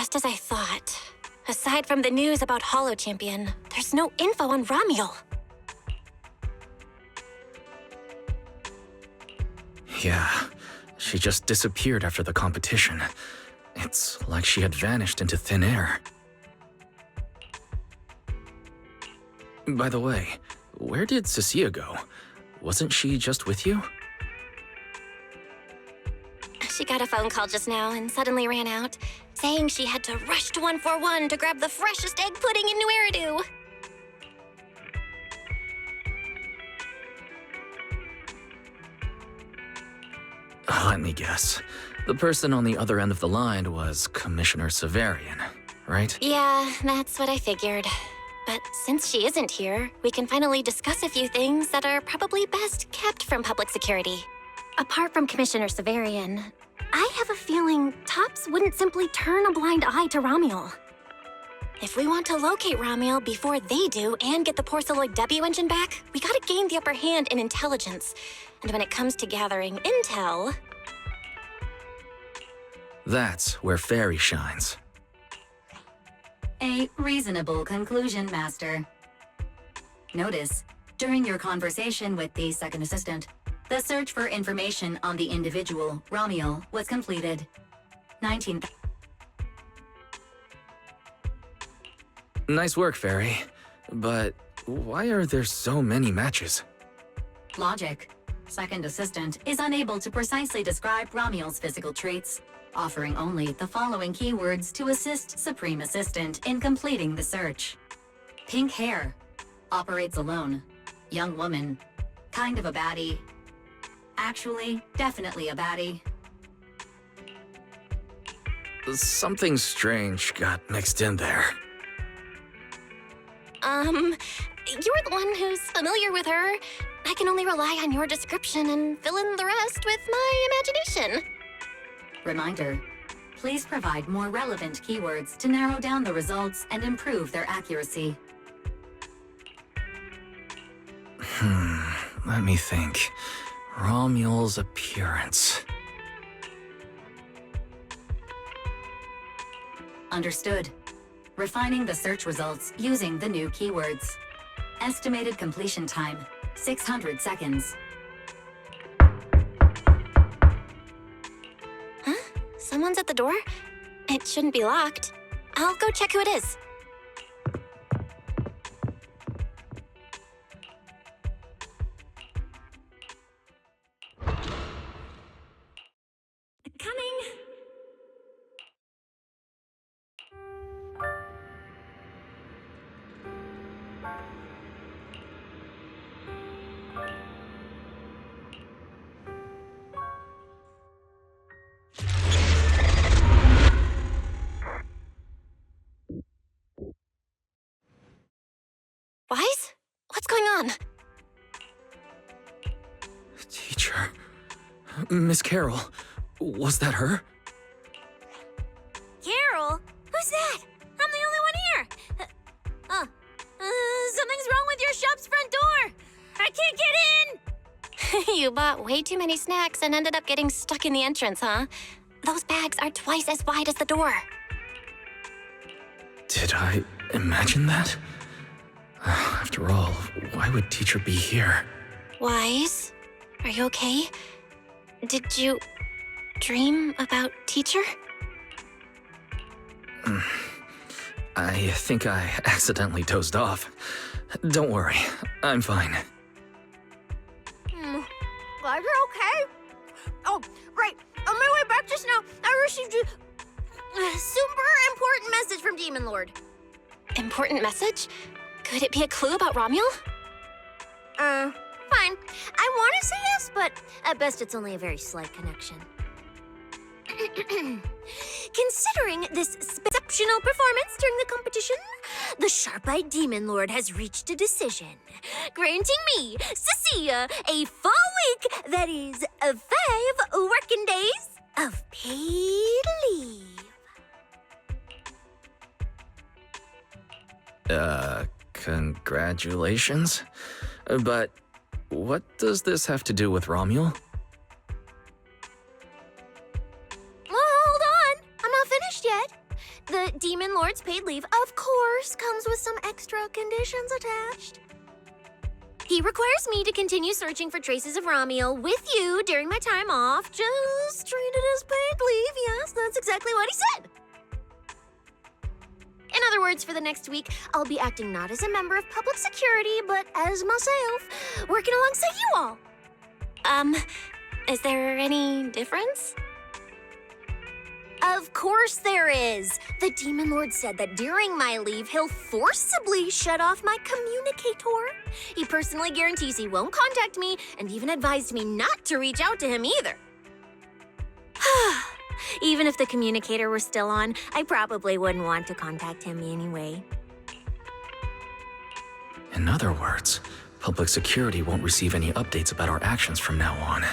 Just as I thought. Aside from the news about Holo Champion, there's no info on Ramiel. Yeah, she just disappeared after the competition. It's like she had vanished into thin air. By the way, where did Cecilia go? Wasn't she just with you? She got a phone call just now and suddenly ran out, saying she had to rush to 141 to grab the freshest egg pudding in New Eridu. Let me guess. The person on the other end of the line was Commissioner Severian, right? Yeah, that's what I figured. But since she isn't here, we can finally discuss a few things that are probably best kept from public security. Apart from Commissioner Severian, I have a feeling Tops wouldn't simply turn a blind eye to Ramiel. If we want to locate Ramiel before they do and get the Porceloid W engine back, we gotta gain the upper hand in intelligence. And when it comes to gathering intel... That's where Fairy shines. A reasonable conclusion, Master. Notice, during your conversation with the second assistant, the search for information on the individual, Ramiel, was completed. 19... Nice work, Fairy. But why are there so many matches? Logic. Second assistant is unable to precisely describe Ramiel's physical traits, offering only the following keywords to assist Supreme Assistant in completing the search. Pink hair. Operates alone. Young woman. Kind of a baddie. Actually, definitely a baddie. Something strange got mixed in there. You're the one who's familiar with her. I can only rely on your description and fill in the rest with my imagination. Reminder, please provide more relevant keywords to narrow down the results and improve their accuracy. Let me think. Ramiel's appearance. Understood. Refining the search results using the new keywords. Estimated completion time, 600 seconds. Huh? Someone's at the door? It shouldn't be locked. I'll go check who it is. Coming! Wise? What's going on? Teacher. Miss Carroll. Was that her? Carol? Who's that? I'm the only one here. Something's wrong with your shop's front door. I can't get in. You bought way too many snacks and ended up getting stuck in the entrance, huh? Those bags are twice as wide as the door. Did I imagine that? After all, why would Teacher be here? Wise? Are you okay? Did you dream about Teacher? I think I accidentally dozed off. Don't worry, I'm fine. Glad you're okay. Oh, right. On my way back just now, I received a super important message from Demon Lord. Important message? Could it be a clue about Ramiel? Fine. I want to say yes, but at best it's only a very slight connection. Considering this exceptional performance during the competition, the sharp-eyed Demon Lord has reached a decision, granting me, Cecilia, a full week, that is, 5 working days of paid leave. Congratulations? But what does this have to do with Ramiel? Well, hold on. I'm not finished yet. The course, comes with some extra conditions attached. He requires me to continue searching for traces of Ramiel with you during my time off. Just treat it as paid leave. Yes, that's exactly what he said. In other words, for the next week, I'll be acting not as a member of public security, but as myself, working alongside you all. Is there any difference? Of course there is. The Demon Lord said that during my leave, he'll forcibly shut off my communicator. He personally guarantees he won't contact me and even advised me not to reach out to him either. Even if the communicator were still on, I probably wouldn't want to contact him anyway. In other words, public security won't receive any updates about our actions from now on.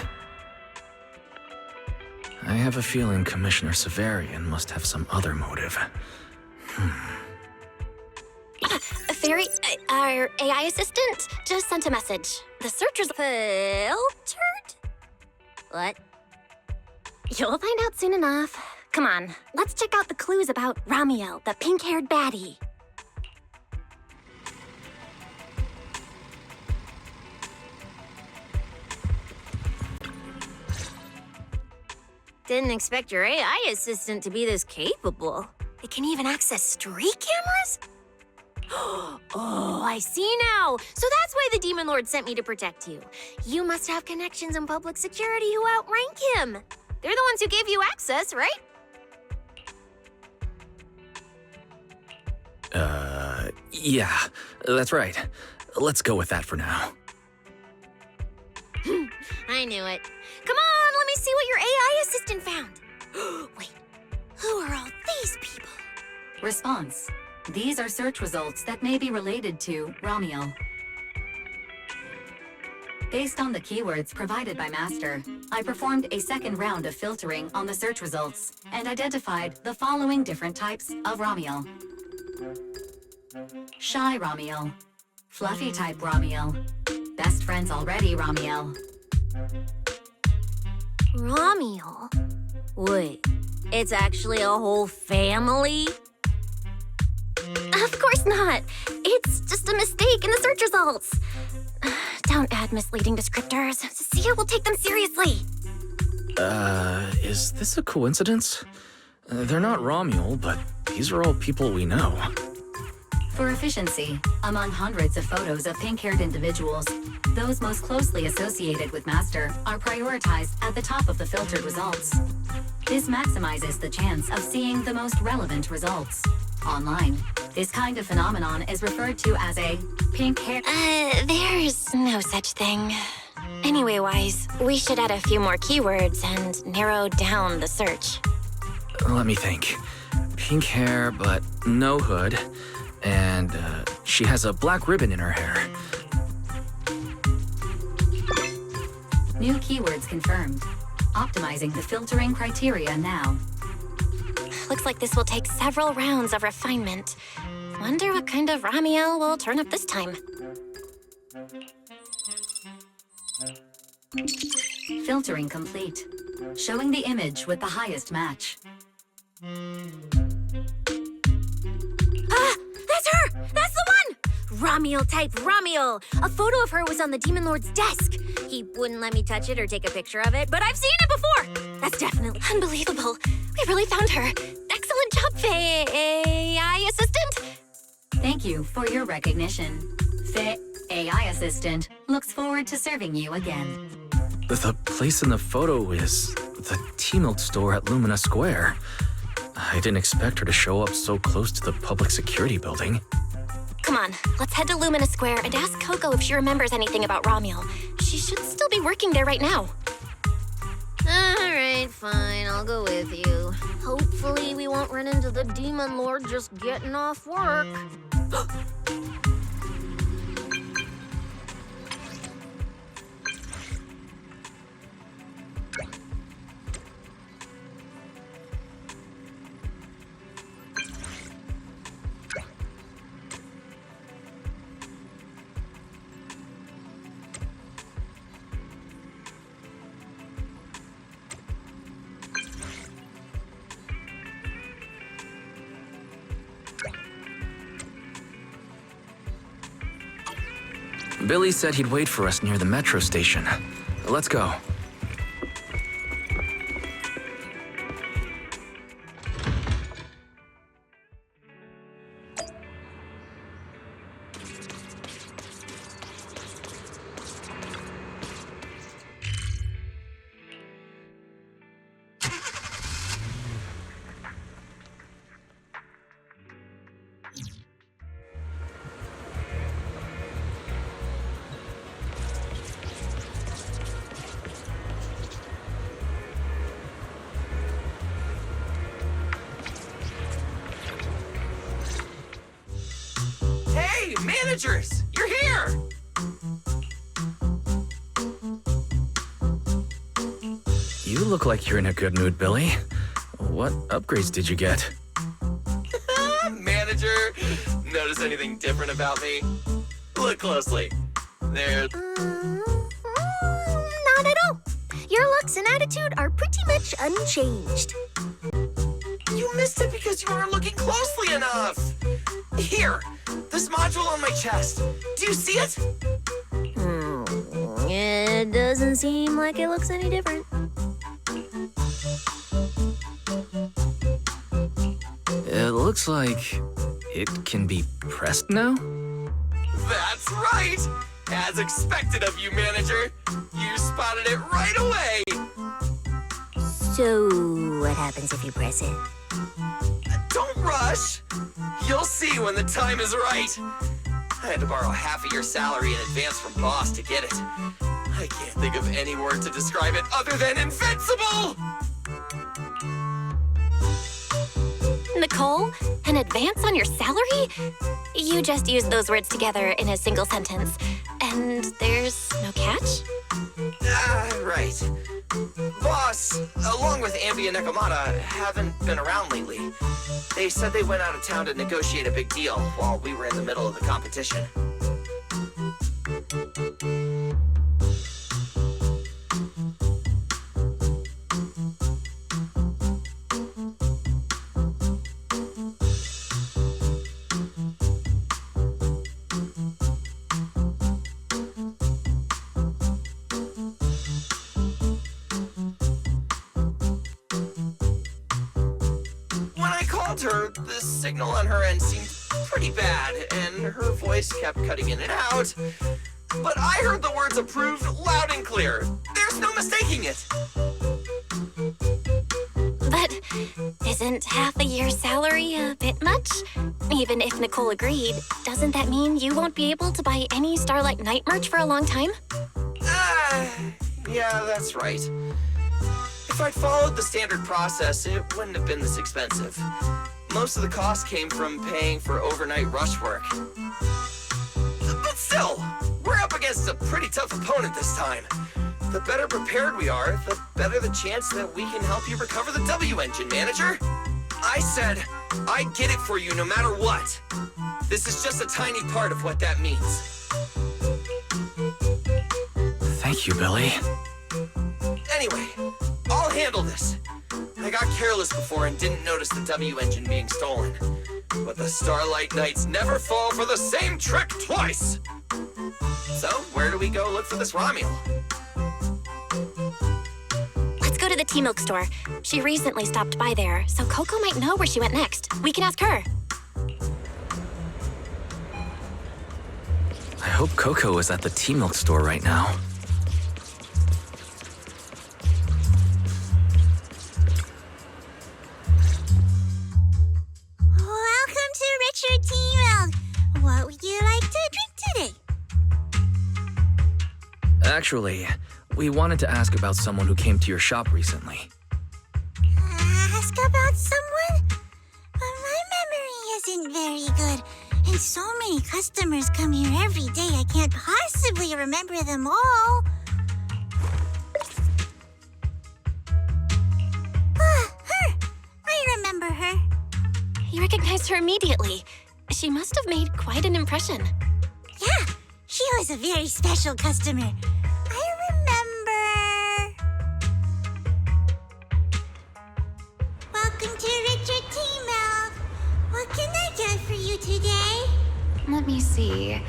I have a feeling Commissioner Severian must have some other motive. Fairy, our AI assistant just sent a message. The search results Filtered? What? You'll find out soon enough. Come on, let's check out the clues about Ramiel, the pink-haired baddie. Didn't expect your AI assistant to be this capable. It can even access street cameras? Oh, I see now. So that's why the Demon Lord sent me to protect you. You must have connections in public security who outrank him. They're the ones who gave you access, right? Yeah, that's right. Let's go with that for now. I knew it. Come on, let me see what your AI assistant found. Wait, who are all these people? Response. These are search results that may be related to Ramiel. Based on the keywords provided by Master, I performed a second round of filtering on the search results and identified the following different types of Ramiel. Shy Ramiel, Fluffy type Ramiel, Best Friends Already Ramiel. Ramiel? Wait, it's actually a whole family? Of course not. It's just a mistake in the search results. Don't add misleading descriptors. Cecilia will take them seriously. Is this a coincidence? They're not Romuel, but these are all people we know. For efficiency, among hundreds of photos of pink-haired individuals, those most closely associated with Master are prioritized at the top of the filtered results. This maximizes the chance of seeing the most relevant results. Online, this kind of phenomenon is referred to as a pink hair. There's no such thing. Anyway, Wise, we should add a few more keywords and narrow down the search. Let me think. Pink hair, but no hood. And she has a black ribbon in her hair. New keywords confirmed. Optimizing the filtering criteria now. Looks like this will take several rounds of refinement. Wonder what kind of Ramiel will turn up this time. Filtering complete. Showing the image with the highest match. Ah! That's her! That's the one! Ramiel type Ramiel! A photo of her was on the Demon Lord's desk. He wouldn't let me touch it or take a picture of it, but I've seen it before! That's definitely Unbelievable. We really found her. Excellent job, AI assistant. Thank you for your recognition. Fit AI Assistant looks forward to serving you again. The place in the photo is the T-Milk store at Lumina Square. I didn't expect her to show up so close to the public security building. Come on, let's head to Lumina Square and ask Coco if she remembers anything about Ramiel. She should still be working there right now. Alright, fine, I'll go with you. Hopefully we won't run into the Demon Lord just getting off work. Billy said he'd wait for us near the metro station. Let's go. Hey, managers! You're here! You look like you're in a good mood, Billy. What upgrades did you get? Manager, notice anything different about me? Look closely. There's... Not at all. Your looks and attitude are pretty much unchanged. You missed it because you weren't looking closely enough! Here, this module on my chest. Do you see it? It doesn't seem like it looks any different. It looks like it can be pressed now? That's right! As expected of you, manager. You spotted it right away! So, what happens if you press it? Don't rush! You'll see when the time is right. I had to borrow half of your salary in advance from boss to get it. I can't think of any word to describe it other than invincible! Nicole, an advance on your salary? You just used those words together in a single sentence. And there's no catch? Right. Boss, along with Ambi and Nekomata, haven't been around lately. They said they went out of town to negotiate a big deal while we were in the middle of the competition. Her, the signal on her end seemed pretty bad, and her voice kept cutting in and out. But I heard the words approved loud and clear. There's no mistaking it. But isn't half a year's salary a bit much? Even if Nicole agreed, doesn't that mean you won't be able to buy any Starlight Knight merch for a long time? Yeah, that's right. If I'd followed the standard process, it wouldn't have been this expensive. Most of the cost came from paying for overnight rush work. But still, we're up against a pretty tough opponent this time. The better prepared we are, the better the chance that we can help you recover the W engine, manager. I said, I'd get it for you no matter what. This is just a tiny part of what that means. Thank you, Billy. Anyway, I'll handle this. I got careless before and didn't notice the W engine being stolen. But the Starlight Knights never fall for the same trick twice! So, where do we go look for this Romulo? Let's go to the tea milk store. She recently stopped by there, so Coco might know where she went next. We can ask her. I hope Coco is at the tea milk store right now. Welcome to Richard Tea Milk. What would you like to drink today? Actually, we wanted to ask about someone who came to your shop recently. Ask about someone? My memory isn't very good. And so many customers come here every day, I can't possibly remember them all. Her! I remember her. You recognized her immediately. She must have made quite an impression. Yeah, she was a very special customer. I remember. Welcome to Richard Tea Milk. What can I get for you today? Let me see.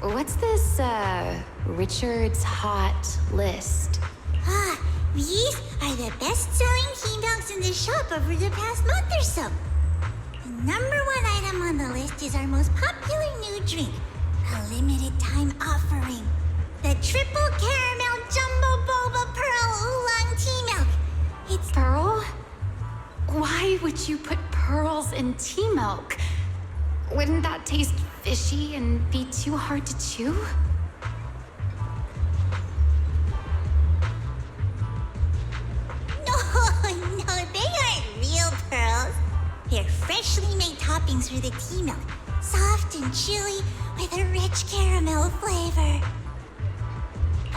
What's this, Richard's Hot List? These are the best-selling tea milks in the shop over the past month or so. The number one item on the list is our most popular new drink, a limited-time offering. The Triple Caramel Jumbo Boba Pearl Oolong Tea Milk. It's Pearl? Why would you put pearls in tea milk? Wouldn't that taste fishy and be too hard to chew? No, they aren't real pearls. They're freshly made toppings for the tea milk, soft and chewy with a rich caramel flavor.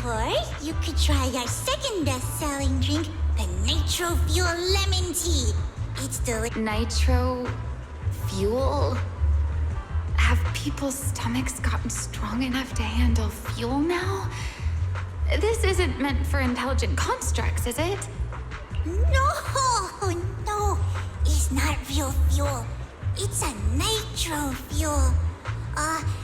Or you could try our second best-selling drink, the Nitro Fuel Lemon Tea. It's delicious. Nitro fuel? Have people's stomachs gotten strong enough to handle fuel now? This isn't meant for intelligent constructs, is it? No, it's not real fuel. It's a nitro fuel.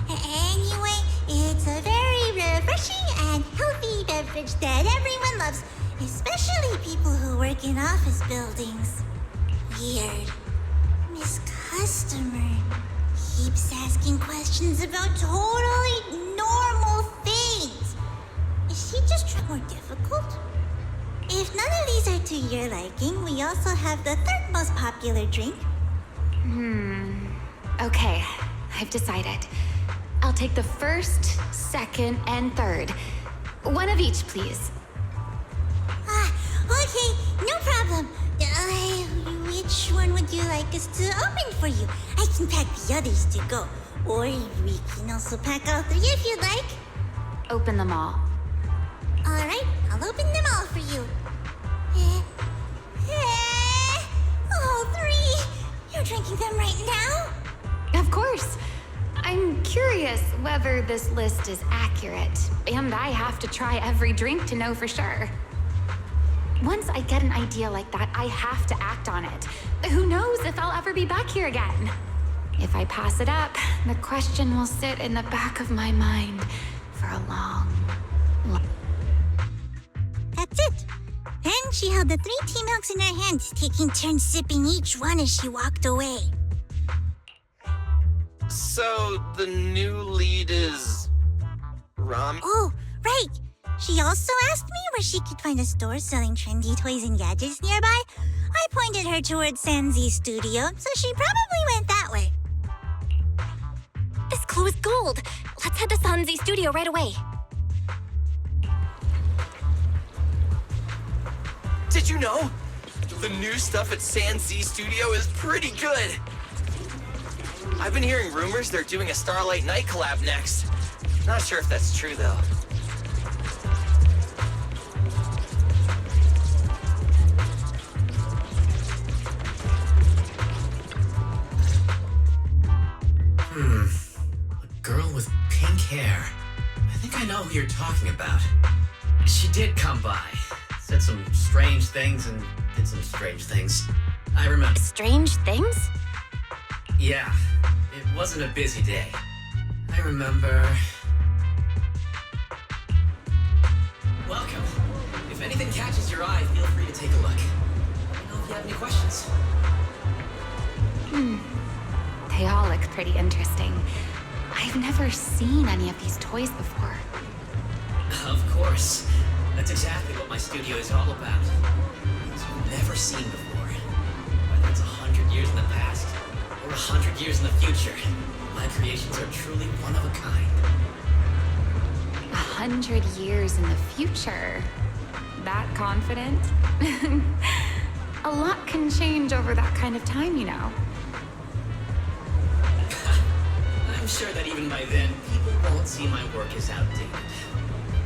Anyway, it's a very refreshing and healthy beverage that everyone loves, especially people who work in office buildings. Weird. Miss Customer keeps asking questions about totally normal things. Is she just trying more difficult? If none of these are to your liking, we also have the third most popular drink. Okay, I've decided. I'll take the first, second, and third. One of each, please. Okay, no problem. Which one would you like us to open for you? I can pack the others to go. Or we can also pack all three if you'd like. Open them all. Alright, I'll open them all for you. All three? You're drinking them right now? Of course. I'm curious whether this list is accurate, and I have to try every drink to know for sure. Once I get an idea like that, I have to act on it. Who knows if I'll ever be back here again? If I pass it up, the question will sit in the back of my mind for a long. That's it. Then she held the 3 tea milks in her hands, taking turns sipping each one as she walked away. So, the new lead is... Ram? Oh, right. She also asked me where she could find a store selling trendy toys and gadgets nearby. I pointed her towards Sanzi's studio, so she probably went that way. This clue is gold. Let's head to Sanzi's studio right away. Did you know? The new stuff at Sanzi Studio is pretty good. I've been hearing rumors they're doing a Starlight Night collab next. Not sure if that's true, though. A girl with pink hair. I think I know who you're talking about. She did come by. Said some strange things and did some strange things. I remember. Strange things? Yeah, it wasn't a busy day. I remember. Welcome. If anything catches your eye, feel free to take a look. Let me know if you have any questions. They all look pretty interesting. I've never seen any of these toys before. Of course. That's exactly what my studio is all about. Things you've never seen before. Whether it's 100 years in the past or 100 years in the future, my creations are truly one of a kind. 100 years in the future? That confident? A lot can change over that kind of time, you know. I'm sure that even by then, people won't see my work as outdated.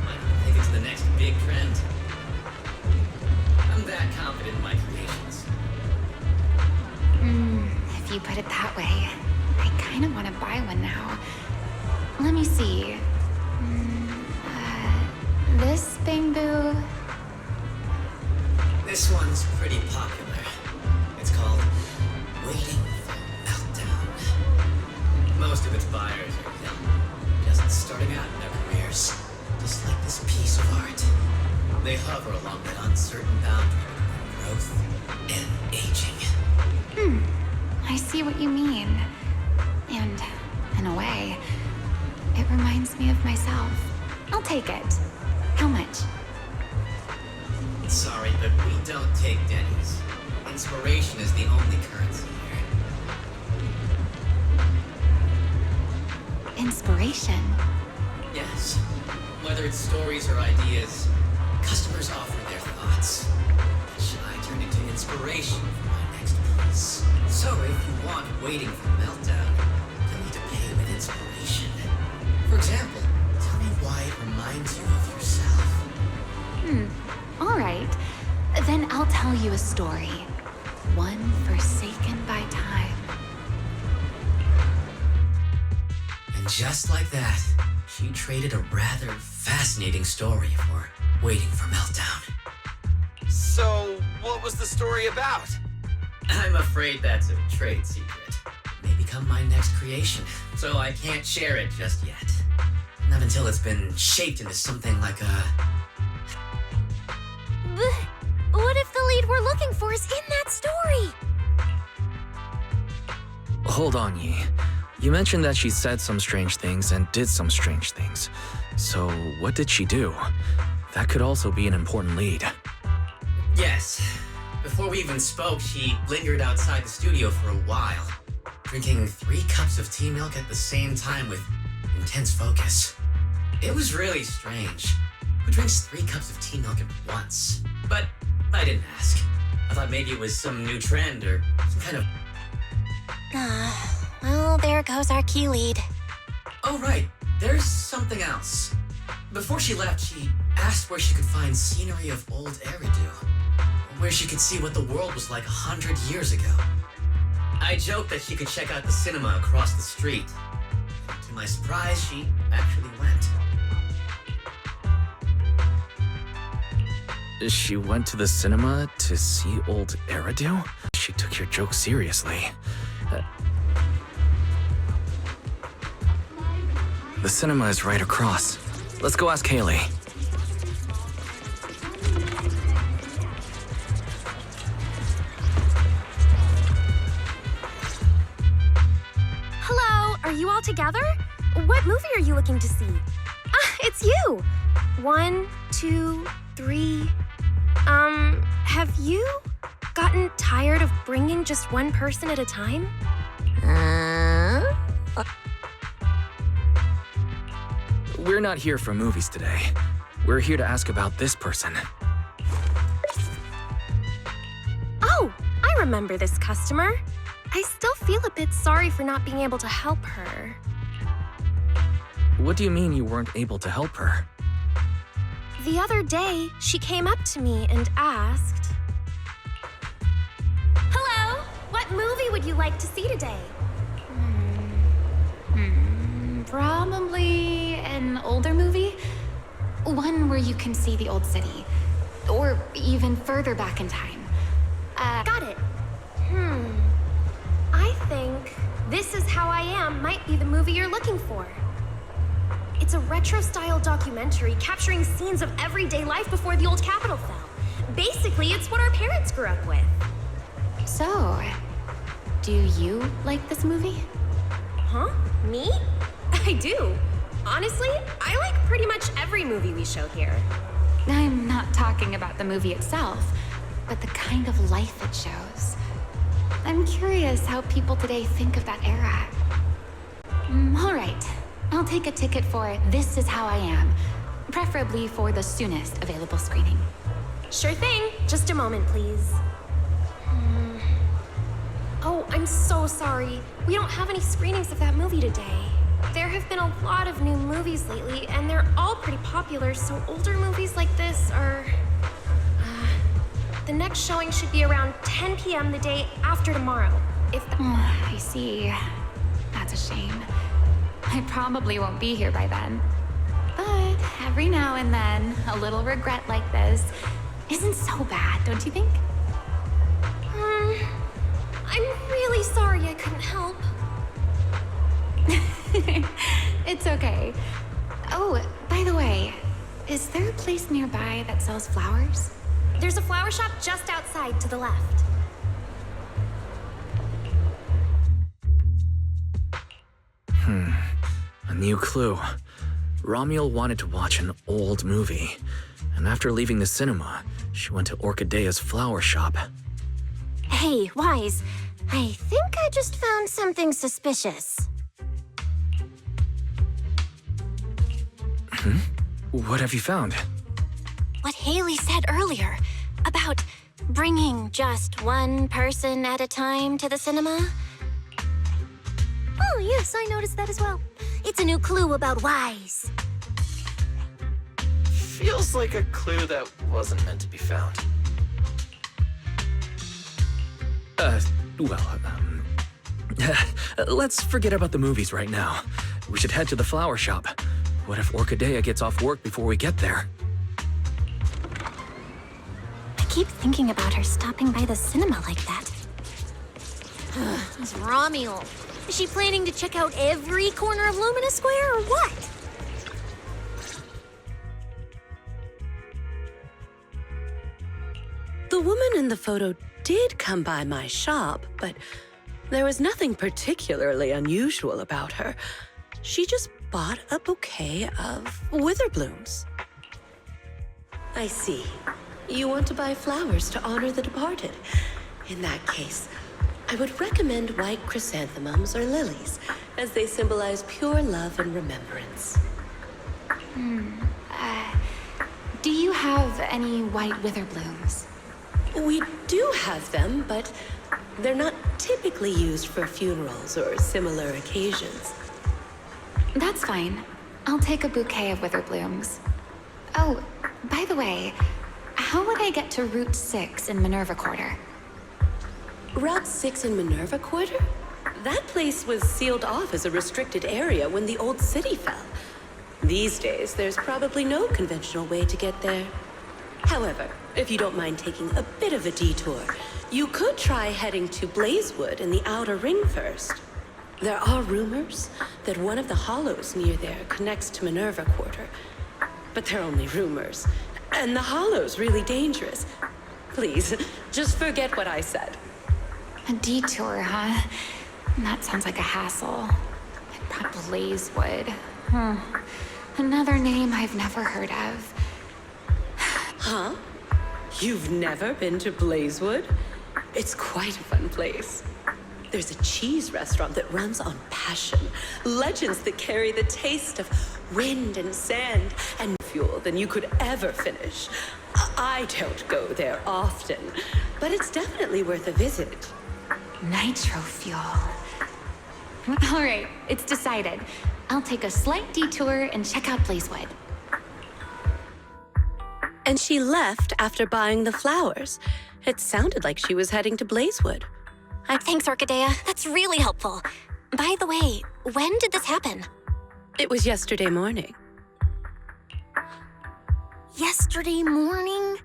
I think it's the next big trend. I'm that confident in my creations. If you put it that way, I kind of want to buy one now. Let me see. This bamboo. This one's pretty popular. It's called Waiting for Meltdown. Most of its buyers are young, starting out in their careers, just like this piece of art. They hover along that uncertain boundary between growth and aging. I see what you mean. And, in a way, it reminds me of myself. I'll take it. How much? Sorry, but we don't take Denny's. Inspiration is the only currency here. Inspiration? Yes. Whether it's stories or ideas, customers offer their thoughts, which I turn into inspiration for my next piece. So if you want Waiting for Meltdown, you'll need to pay with inspiration. For example, tell me why it reminds you of yourself. All right. Then I'll tell you a story. One forsaken by time. And just like that, she traded a rather fascinating story for Waiting for Meltdown. So, what was the story about? I'm afraid that's a trade secret. It may become my next creation, so I can't share it just yet. Not until it's been shaped into something like a... What if the lead we're looking for is in that story? Hold on, Yi. You mentioned that she said some strange things and did some strange things. So, what did she do? That could also be an important lead. Yes. Before we even spoke, she lingered outside the studio for a while, drinking 3 cups of tea milk at the same time with intense focus. It was really strange. Who drinks 3 cups of tea milk at once? But I didn't ask. I thought maybe it was some new trend or some kind of... Well, there goes our key lead. Oh, right. There's something else. Before she left, she asked where she could find scenery of old Eridu, where she could see what the world was like 100 years ago. I joked that she could check out the cinema across the street. To my surprise, she actually went. She went to the cinema to see old Eridu? She took your joke seriously. The cinema is right across. Let's go ask Haley. Hello, are you all together? What movie are you looking to see? It's you! 1, 2, 3. Have you gotten tired of bringing just one person at a time? We're not here for movies today. We're here to ask about this person. Oh, I remember this customer. I still feel a bit sorry for not being able to help her. What do you mean you weren't able to help her? The other day, she came up to me and asked, "Hello, what movie would you like to see today?" Probably an older movie. One where you can see the old city. Or even further back in time. Got it. I think This Is How I Am might be the movie you're looking for. It's a retro-style documentary capturing scenes of everyday life before the old Capitol fell. Basically, it's what our parents grew up with. So, do you like this movie? Huh? Me? I do. Honestly, I like pretty much every movie we show here. I'm not talking about the movie itself, but the kind of life it shows. I'm curious how people today think of that era. All right. I'll take a ticket for This Is How I Am, preferably for the soonest available screening. Sure thing. Just a moment, please. Oh, I'm so sorry. We don't have any screenings of that movie today. There have been a lot of new movies lately, and they're all pretty popular, so older movies like this are... The next showing should be around 10 p.m. the day after tomorrow, if that... I see. That's a shame. I probably won't be here by then. But every now and then, a little regret like this isn't so bad, don't you think? I'm really sorry I couldn't help. It's okay. Oh, by the way, is there a place nearby that sells flowers? There's a flower shop just outside to the left. A new clue. Romuald wanted to watch an old movie, and after leaving the cinema, she went to Orchidea's flower shop. Hey, Wise, I think I just found something suspicious. What have you found? What Haley said earlier about bringing just one person at a time to the cinema. Oh, yes, I noticed that as well. It's a new clue about Wise. Feels like a clue that wasn't meant to be found. Let's forget about the movies right now. We should head to the flower shop. What if Orchidea gets off work before we get there? I keep thinking about her stopping by the cinema like that. It's Romuald. Is she planning to check out every corner of Lumina Square or what? The woman in the photo did come by my shop, but there was nothing particularly unusual about her. She just bought a bouquet of wither blooms. I see. You want to buy flowers to honor the departed. In that case, I would recommend white chrysanthemums or lilies, as they symbolize pure love and remembrance. Do you have any white wither blooms? We do have them, but they're not typically used for funerals or similar occasions. That's fine. I'll take a bouquet of wither blooms. Oh, by the way, how would I get to Route 6 in Minerva Quarter? Route 6 in Minerva Quarter? That place was sealed off as a restricted area when the old city fell. These days, there's probably no conventional way to get there. However, if you don't mind taking a bit of a detour, you could try heading to Blazewood in the Outer Ring first. There are rumors that one of the hollows near there connects to Minerva Quarter. But they're only rumors, and the hollow's really dangerous. Please, just forget what I said. A detour, huh? That sounds like a hassle. Blazewood. Another name I've never heard of. Huh? You've never been to Blazewood? It's quite a fun place. There's a cheese restaurant that runs on passion. Legends that carry the taste of wind and sand and fuel than you could ever finish. I don't go there often, but it's definitely worth a visit. Nitro fuel. All right, it's decided. I'll take a slight detour and check out Blazewood. And she left after buying the flowers. It sounded like she was heading to Blazewood. Thanks, Orchidea. That's really helpful. By the way, when did this happen? It was yesterday morning. Yesterday morning?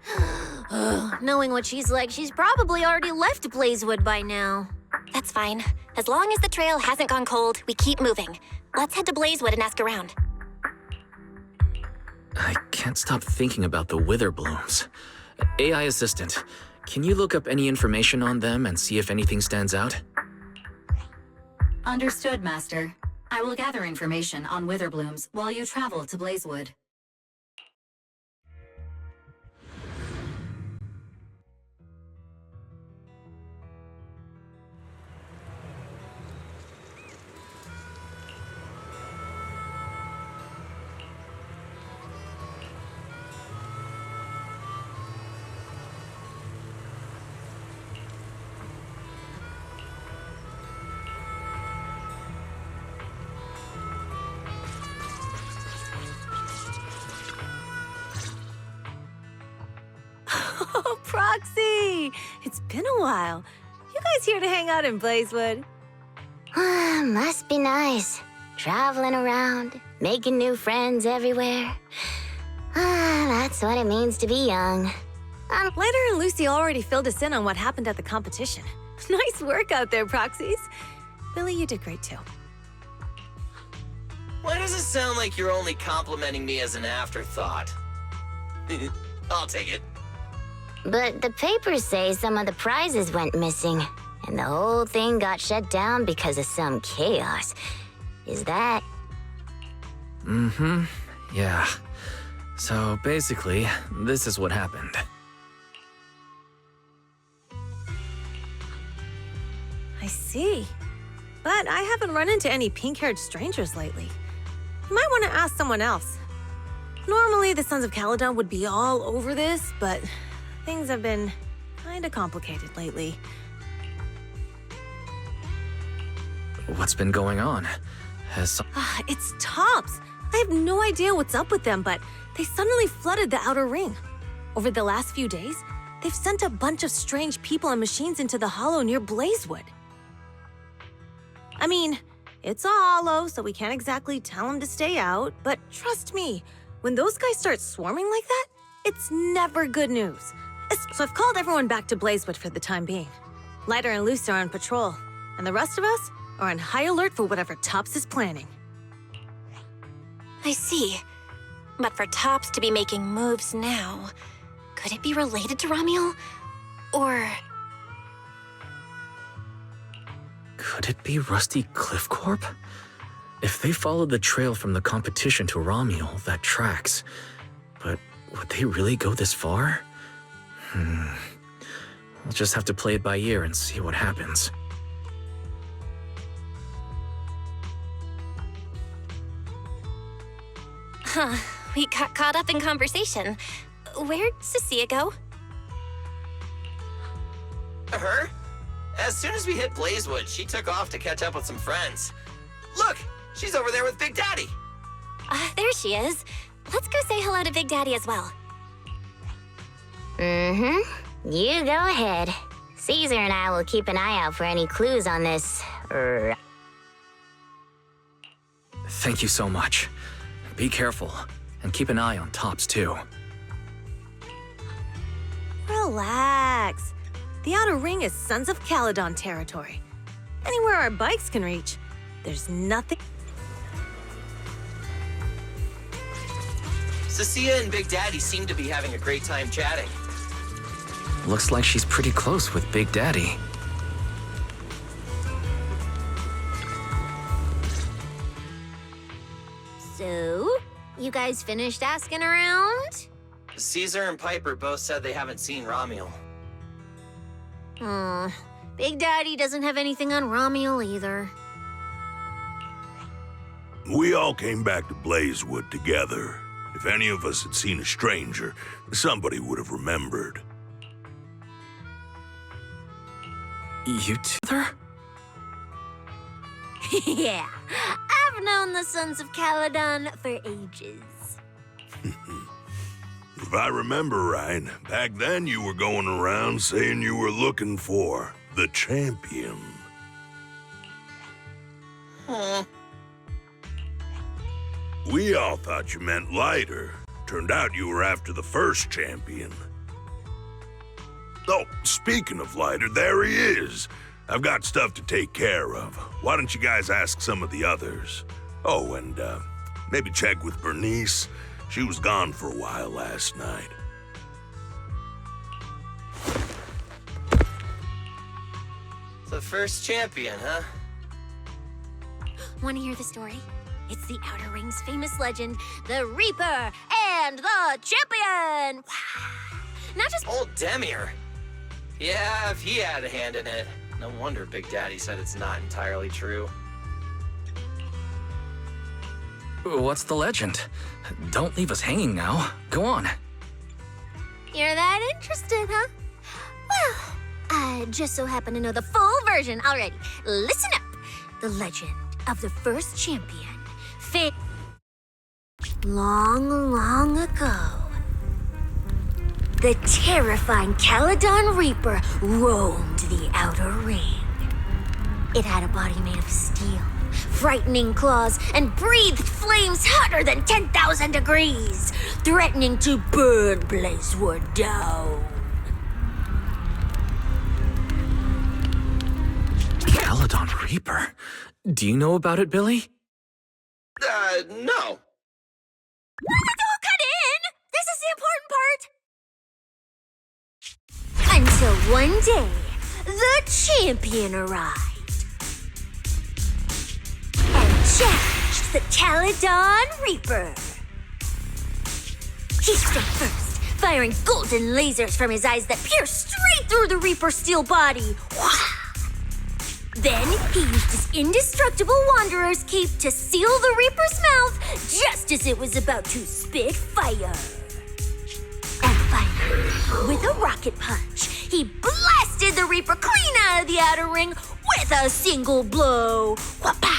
Knowing what she's like, she's probably already left Blazewood by now. That's fine. As long as the trail hasn't gone cold, we keep moving. Let's head to Blazewood and ask around. I can't stop thinking about the wither blooms. AI assistant, can you look up any information on them and see if anything stands out? Understood, Master. I will gather information on wither blooms while you travel to Blazewood. Oh, Proxy! It's been a while. You guys here to hang out in Blazewood? Must be nice. Traveling around, making new friends everywhere. That's what it means to be young. Leonard and Lucy already filled us in on what happened at the competition. Nice work out there, Proxies. Billy, you did great too. Why does it sound like you're only complimenting me as an afterthought? I'll take it. But the papers say some of the prizes went missing, and the whole thing got shut down because of some chaos. Is that... Mm-hmm. Yeah. So basically, this is what happened. I see. But I haven't run into any pink-haired strangers lately. You might want to ask someone else. Normally, the Sons of Caledon would be all over this, but things have been kinda complicated lately. What's been going on? It's Tops! I have no idea what's up with them, but they suddenly flooded the Outer Ring. Over the last few days, they've sent a bunch of strange people and machines into the hollow near Blazewood. I mean, it's a hollow, so we can't exactly tell them to stay out, but trust me, when those guys start swarming like that, it's never good news. So I've called everyone back to Blazewood for the time being. Lighter and Luce are on patrol, and the rest of us are on high alert for whatever Tops is planning. I see. But for Tops to be making moves now, could it be related to Ramiel? Or... Could it be Rusty Cliff Corp? If they followed the trail from the competition to Ramiel, that tracks. But would they really go this far? We'll just have to play it by ear and see what happens. Huh, we got caught up in conversation. Where'd Cecilia go? Her? As soon as we hit Blazewood, she took off to catch up with some friends. Look, she's over there with Big Daddy. There she is. Let's go say hello to Big Daddy as well. Mm-hmm. You go ahead. Caesar and I will keep an eye out for any clues on this... Thank you so much. Be careful, and keep an eye on Tops, too. Relax. The Outer Ring is Sons of Caledon territory. Anywhere our bikes can reach, there's nothing... Cecilia and Big Daddy seem to be having a great time chatting. Looks like she's pretty close with Big Daddy. So, you guys finished asking around? Caesar and Piper both said they haven't seen Ramiel. Big Daddy doesn't have anything on Ramiel either. We all came back to Blazewood together. If any of us had seen a stranger, somebody would have remembered. You together? Yeah, I've known the Sons of Caledon for ages. If I remember right, back then you were going around saying you were looking for the champion. We all thought you meant Lighter. Turned out you were after the first champion. Oh, speaking of Lighter, there he is. I've got stuff to take care of. Why don't you guys ask some of the others? Oh, and maybe check with Bernice. She was gone for a while last night. The first champion, huh? Want to hear the story? It's the Outer Ring's famous legend, the Reaper and the Champion! Not just Old Demir. Yeah, if he had a hand in it. No wonder Big Daddy said it's not entirely true. What's the legend? Don't leave us hanging now. Go on. You're that interested, huh? Well, I just so happen to know the full version already. Listen up. The legend of the first champion. Long, long ago, the terrifying Caledon Reaper roamed the Outer Ring. It had a body made of steel, frightening claws, and breathed flames hotter than 10,000 degrees, threatening to burn Blazewood down. Caledon Reaper? Do you know about it, Billy? No. Don't cut in! This is the important part! Until one day, the champion arrived and challenged the Caledon Reaper. He struck first, firing golden lasers from his eyes that pierced straight through the Reaper's steel body. Then he used his indestructible Wanderer's cape to seal the Reaper's mouth just as it was about to spit fire. And finally, with a rocket punch, he blasted the Reaper clean out of the outer ring with a single blow. Whapa!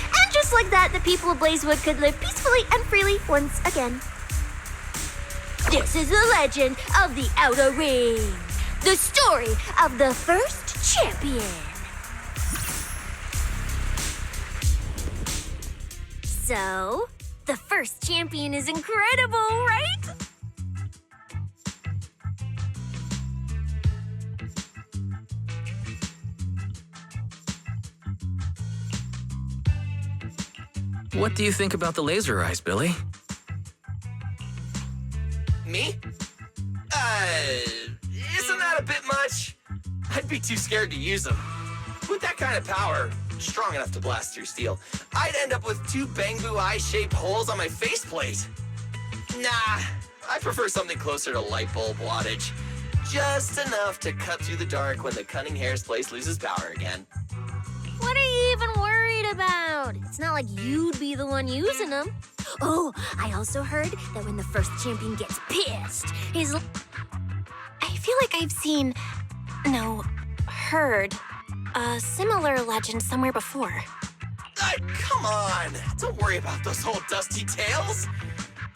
And just like that, the people of Blazewood could live peacefully and freely once again. This is the legend of the Outer Ring. The story of the first champion. So, the first champion is incredible, right? What do you think about the laser eyes, Billy? Me? Isn't that a bit much? I'd be too scared to use them. With that kind of power, strong enough to blast through steel, I'd end up with 2 Bangbu eye-shaped holes on my faceplate. Nah, I prefer something closer to light bulb wattage. Just enough to cut through the dark when the cunning hair's place loses power again. What are you even worried about? It's not like you'd be the one using them. Oh, I also heard that when the first champion gets pissed, his... I feel like I've heard a similar legend somewhere before. Come on! Don't worry about those old dusty tales!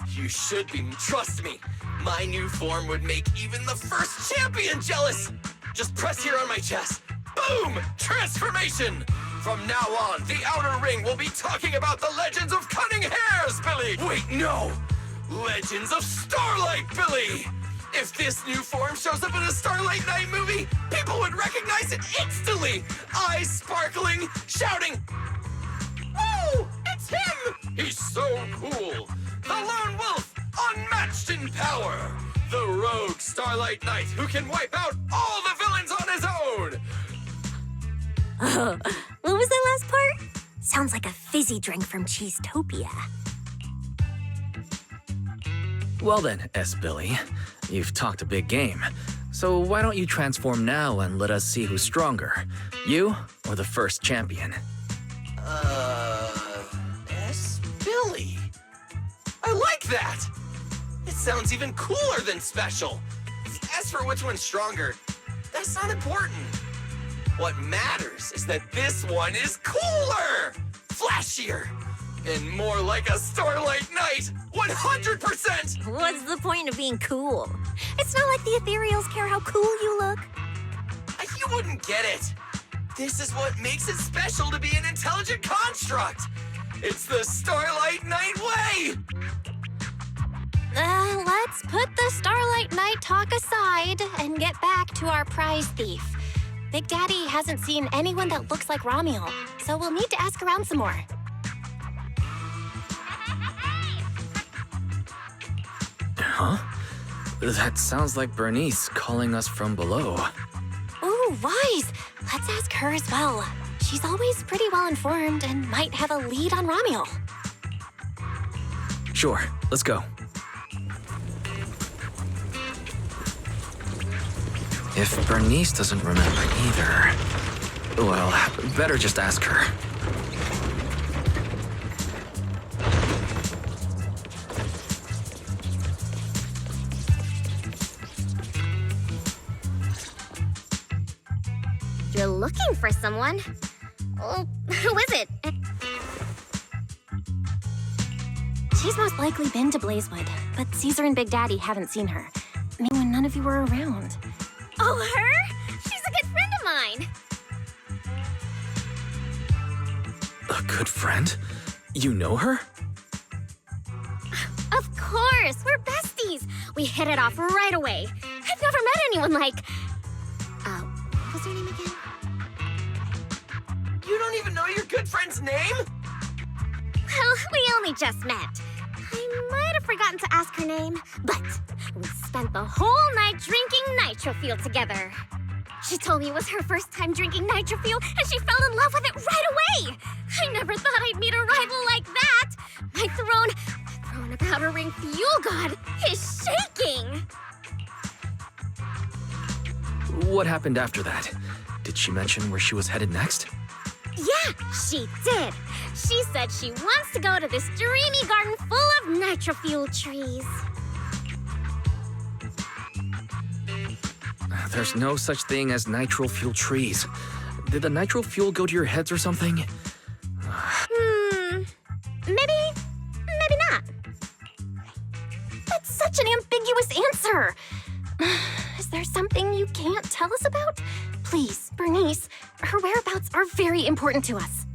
You should be, trust me. My new form would make even the first champion jealous! Just press here on my chest. Boom! Transformation! From now on, the Outer Ring will be talking about the legends of cunning hairs, Billy! Wait, no! Legends of Starlight, Billy! If this new form shows up in a Starlight Night movie, people would recognize it instantly! Eyes sparkling, shouting, "Woo! It's him! He's so cool! The Lone Wolf, unmatched in power! The rogue Starlight Knight who can wipe out all the villains on his own!" What was that last part? Sounds like a fizzy drink from Cheesetopia. Well then, Billy, you've talked a big game. So why don't you transform now and let us see who's stronger? You or the first champion? Billy. I like that! It sounds even cooler than special. As for which one's stronger, that's not important. What matters is that this one is cooler, flashier, and more like a Starlight Knight, 100%! What's the point of being cool? It's not like the Ethereals care how cool you look. You wouldn't get it. This is what makes it special to be an intelligent construct. It's the Starlight Knight way! Let's put the Starlight Knight talk aside and get back to our prize thief. Big Daddy hasn't seen anyone that looks like Ramiel, so we'll need to ask around some more. Huh? That sounds like Bernice calling us from below. Ooh, wise! Let's ask her as well. She's always pretty well informed and might have a lead on Ramiel. Sure, let's go. If Bernice doesn't remember either, well, better just ask her. You're looking for someone? Oh, who is it? She's most likely been to Blazewood, but Caesar and Big Daddy haven't seen her. I mean, when none of you were around. Oh, her? She's a good friend of mine. A good friend? You know her? Of course, we're besties. We hit it off right away. I've never met anyone like... what was her name again? You don't even know your good friend's name? Well, we only just met. I might have forgotten to ask her name, but we spent the whole night drinking nitro fuel together. She told me it was her first time drinking nitro fuel, and she fell in love with it right away. I never thought I'd meet a rival like that. My throne of outer ring fuel god is shaking. What happened after that? Did she mention where she was headed next? Yeah, she did. She said she wants to go to this dreamy garden full of nitro fuel trees. There's no such thing as nitro fuel trees. Did the nitro fuel go to your heads or something? Maybe not. That's such an ambiguous answer. Is there something you can't tell us about? Please, Bernice, her whereabouts are very important to us.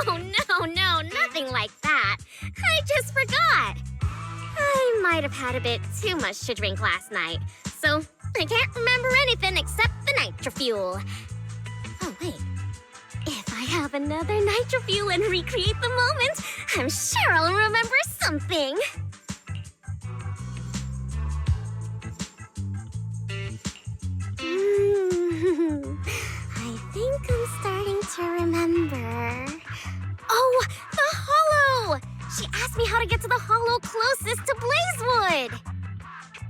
Oh, no, nothing like that. I just forgot. I might have had a bit too much to drink last night, so I can't remember anything except the nitro fuel. Oh, wait. If I have another nitro fuel and recreate the moment, I'm sure I'll remember something. I think I'm starting to remember. Oh, the hollow! She asked me how to get to the hollow closest to Blazewood.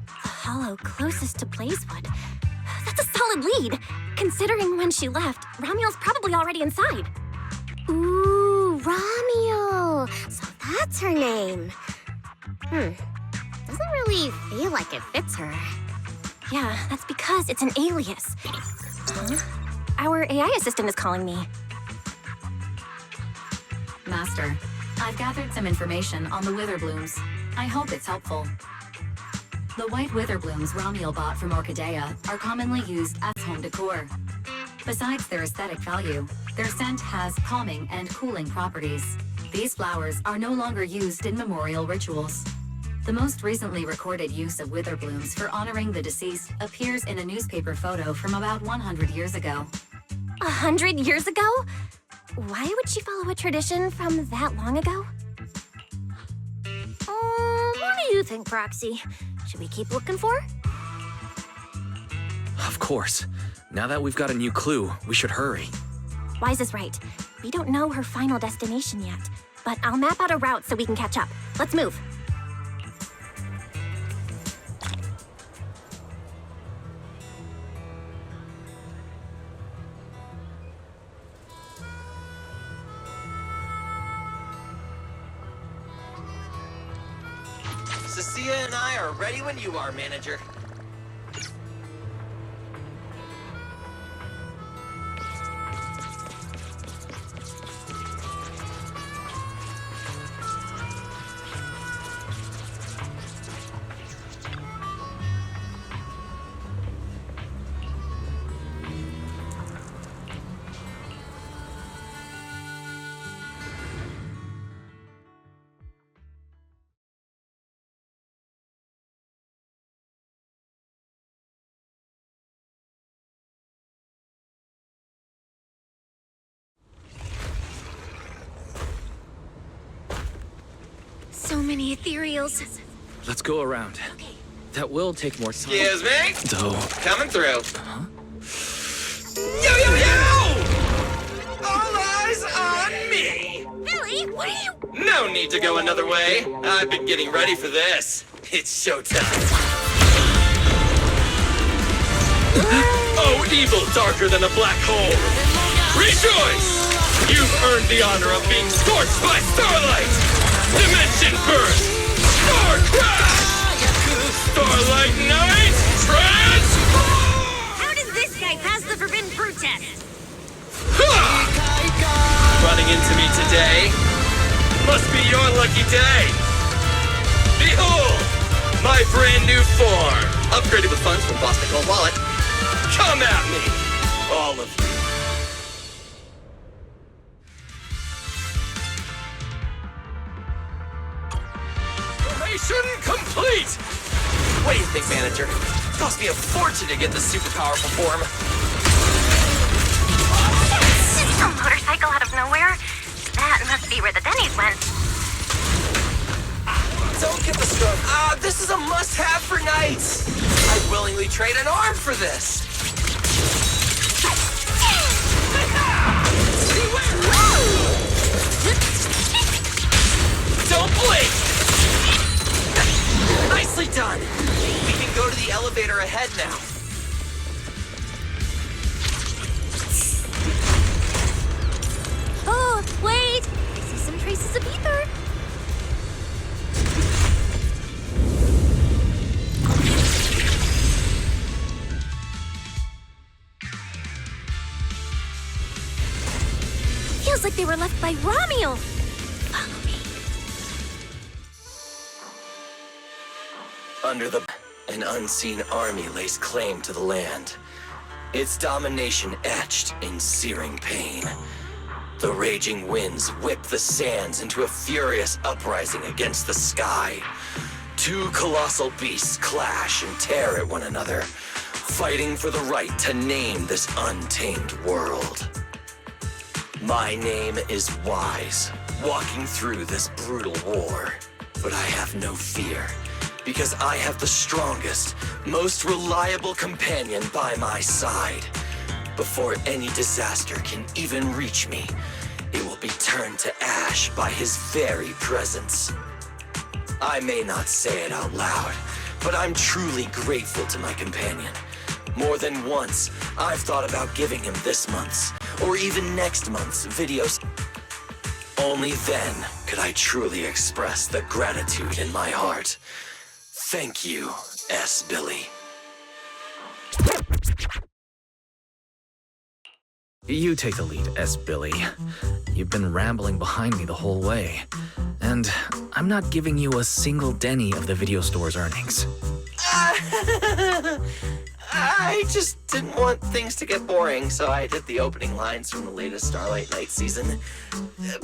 The hollow closest to Blazewood? That's a solid lead. Considering when she left, Ramiel's probably already inside. Ooh, Ramiel. So that's her name. Doesn't really feel like it fits her. Yeah, that's because it's an alias. Our AI assistant is calling me. Master, I've gathered some information on the Witherblooms. I hope it's helpful. The white Witherblooms Ramiel bought from Orchidea are commonly used as home decor. Besides their aesthetic value, their scent has calming and cooling properties. These flowers are no longer used in memorial rituals. The most recently recorded use of Witherblooms for honoring the deceased appears in a newspaper photo from about 100 years ago. 100 years ago? Why would she follow a tradition from that long ago? What do you think, Proxy? Should we keep looking for her? Of course. Now that we've got a new clue, we should hurry. Wise is right. We don't know her final destination yet, but I'll map out a route so we can catch up. Let's move. Cecilia and I are ready when you are, manager. So many ethereals. Let's go around. That will take more time. Excuse me? Though. Coming through. Huh? Yo! All eyes on me! Billy, what are you? No need to go another way. I've been getting ready for this. It's showtime. Oh, evil darker than a black hole. Rejoice! You've earned the honor of being scorched by starlight! Dimension burst! Star crash! Starlight night! Transform! How does this guy pass the forbidden fruit test? Running into me today must be your lucky day. Behold, my brand new form, upgraded with funds from Boston Gold Wallet. Come at me, all of you. Formation complete. What do you think, manager? It cost me a fortune to get this super powerful form. must-have for knights! I'd willingly trade an arm for this! Don't blink! Nicely done! We can go to the elevator ahead now. Oh, wait! I see some traces of ether. Feels like they were left by Romeo. Follow me. Under an unseen army lays claim to the land. Its domination etched in searing pain. The raging winds whip the sands into a furious uprising against the sky. Two colossal beasts clash and tear at one another, fighting for the right to name this untamed world. My name is Wise, walking through this brutal war. But I have no fear, because I have the strongest, most reliable companion by my side. Before any disaster can even reach me, it will be turned to ash by his very presence. I may not say it out loud, but I'm truly grateful to my companion. More than once, I've thought about giving him this month's, or even next month's videos. Only then could I truly express the gratitude in my heart. Thank you, S. Billy. You take the lead, S. Billy. You've been rambling behind me the whole way. And I'm not giving you a single penny of the video store's earnings. I just didn't want things to get boring, so I did the opening lines from the latest Starlight Night season.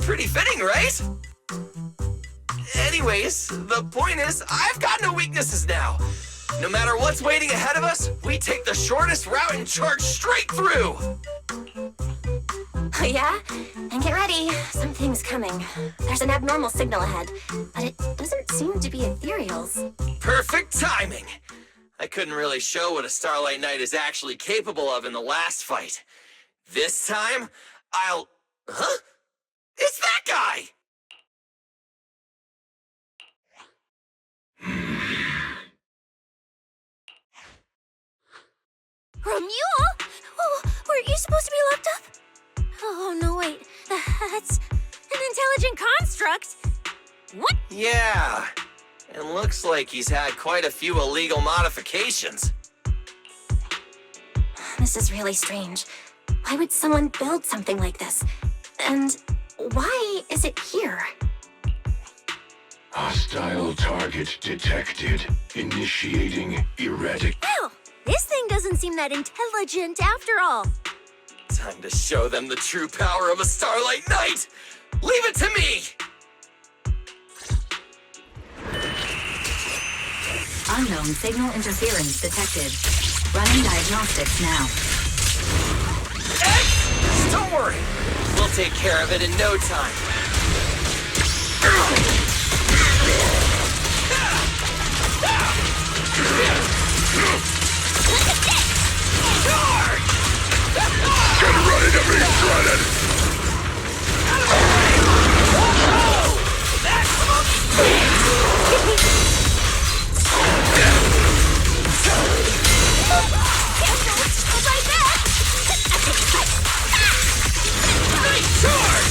Pretty fitting, right? Anyways, the point is, I've got no weaknesses now. No matter what's waiting ahead of us, we take the shortest route and charge straight through. Oh, yeah? And get ready. Something's coming. There's an abnormal signal ahead, but it doesn't seem to be ethereals. Perfect timing. I couldn't really show what a Starlight Knight is actually capable of in the last fight. This time, I'll... Huh? It's that guy! Romuald? Oh, weren't you supposed to be locked up? Oh, no, wait. That's an intelligent construct. What? Yeah. And looks like he's had quite a few illegal modifications. This is really strange. Why would someone build something like this? And why is it here? Hostile target detected. Initiating erratic. Well, this thing doesn't seem that intelligent after all. Time to show them the true power of a Starlight Knight! Leave it to me! Unknown signal interference detected. Running diagnostics now. X! Don't worry! We'll take care of it in no time. Get ready to be shredded! Maximum speed! Right back! Nice charge!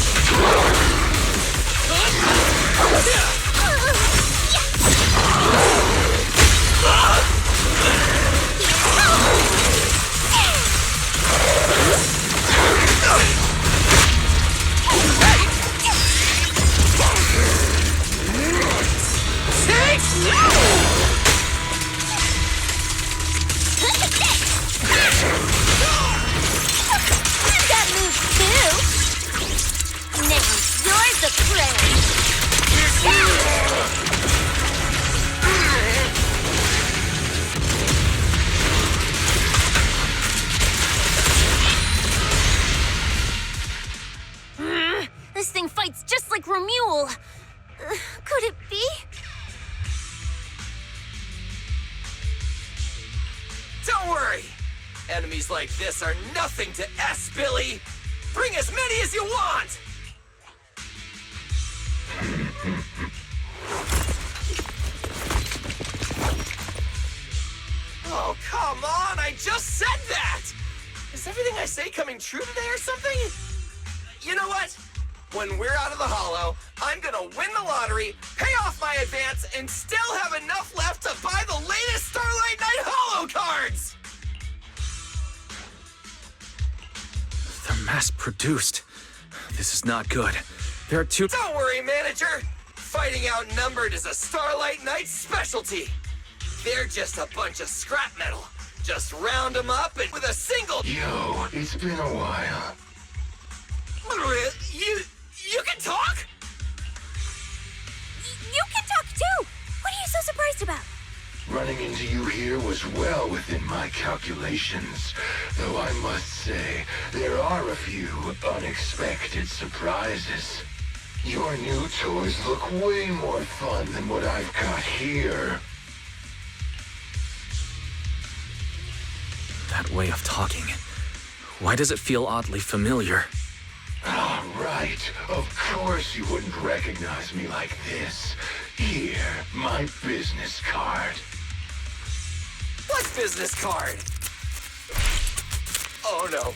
That moves too! Now you're the prey! This thing fights just like Romuald. Could it be? Don't worry. Enemies like this are nothing to S, Billy. Bring as many as you want. Oh, come on, I just said that! Is everything I say coming true today or something? You know what? When we're out of the hollow, I'm gonna win the lottery, pay off my advance, and still have enough left to buy the latest Starlight Night Hollow cards! They're mass-produced. This is not good. There are two— Don't worry, manager! Fighting outnumbered is a Starlight Night specialty. They're just a bunch of scrap metal. Just round them up and with a single— Yo, it's been a while. You can talk? You can talk too! What are you so surprised about? Running into you here was well within my calculations, though I must say, there are a few unexpected surprises. Your new toys look way more fun than what I've got here. That way of talking. Why does it feel oddly familiar? Ah, right. Of course you wouldn't recognize me like this. Here, my business card. What business card? Oh no.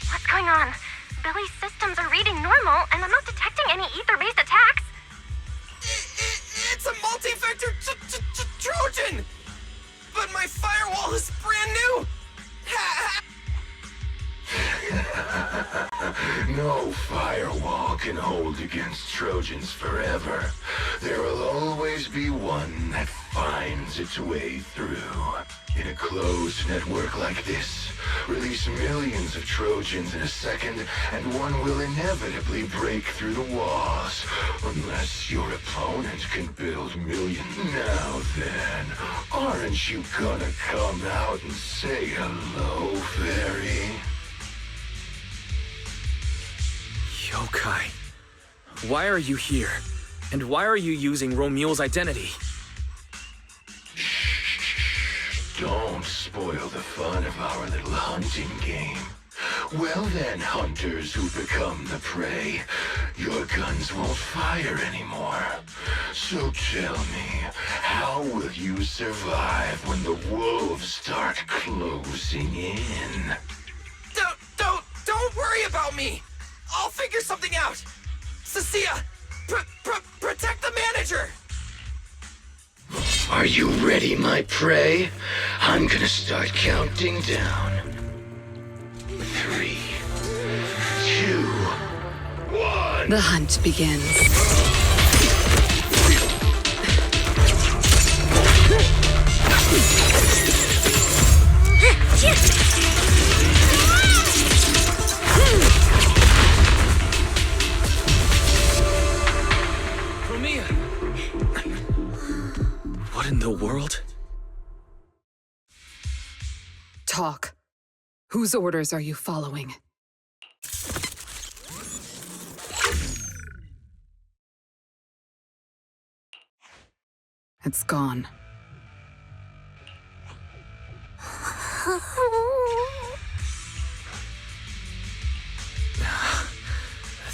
What's going on? Billy's systems are reading normal, and I'm not detecting any ether-based attacks. It's a multi-vector Trojan! But my firewall is brand new! No firewall can hold against Trojans forever. There will always be one that finds its way through. In a closed network like this, release millions of Trojans in a second, and one will inevitably break through the walls. Unless your opponent can build millions. Now then, aren't you gonna come out and say hello, fairy? Yokai. Why are you here? And why are you using Romule's identity? Don't spoil the fun of our little hunting game. Well then, hunters who become the prey, your guns won't fire anymore. So tell me, how will you survive when the wolves start closing in? Don't worry about me! I'll figure something out! Cecilia, protect the manager! Are you ready, my prey? I'm gonna start counting down. 3, 2, 1. The hunt begins. What in the world? Talk. Whose orders are you following? It's gone.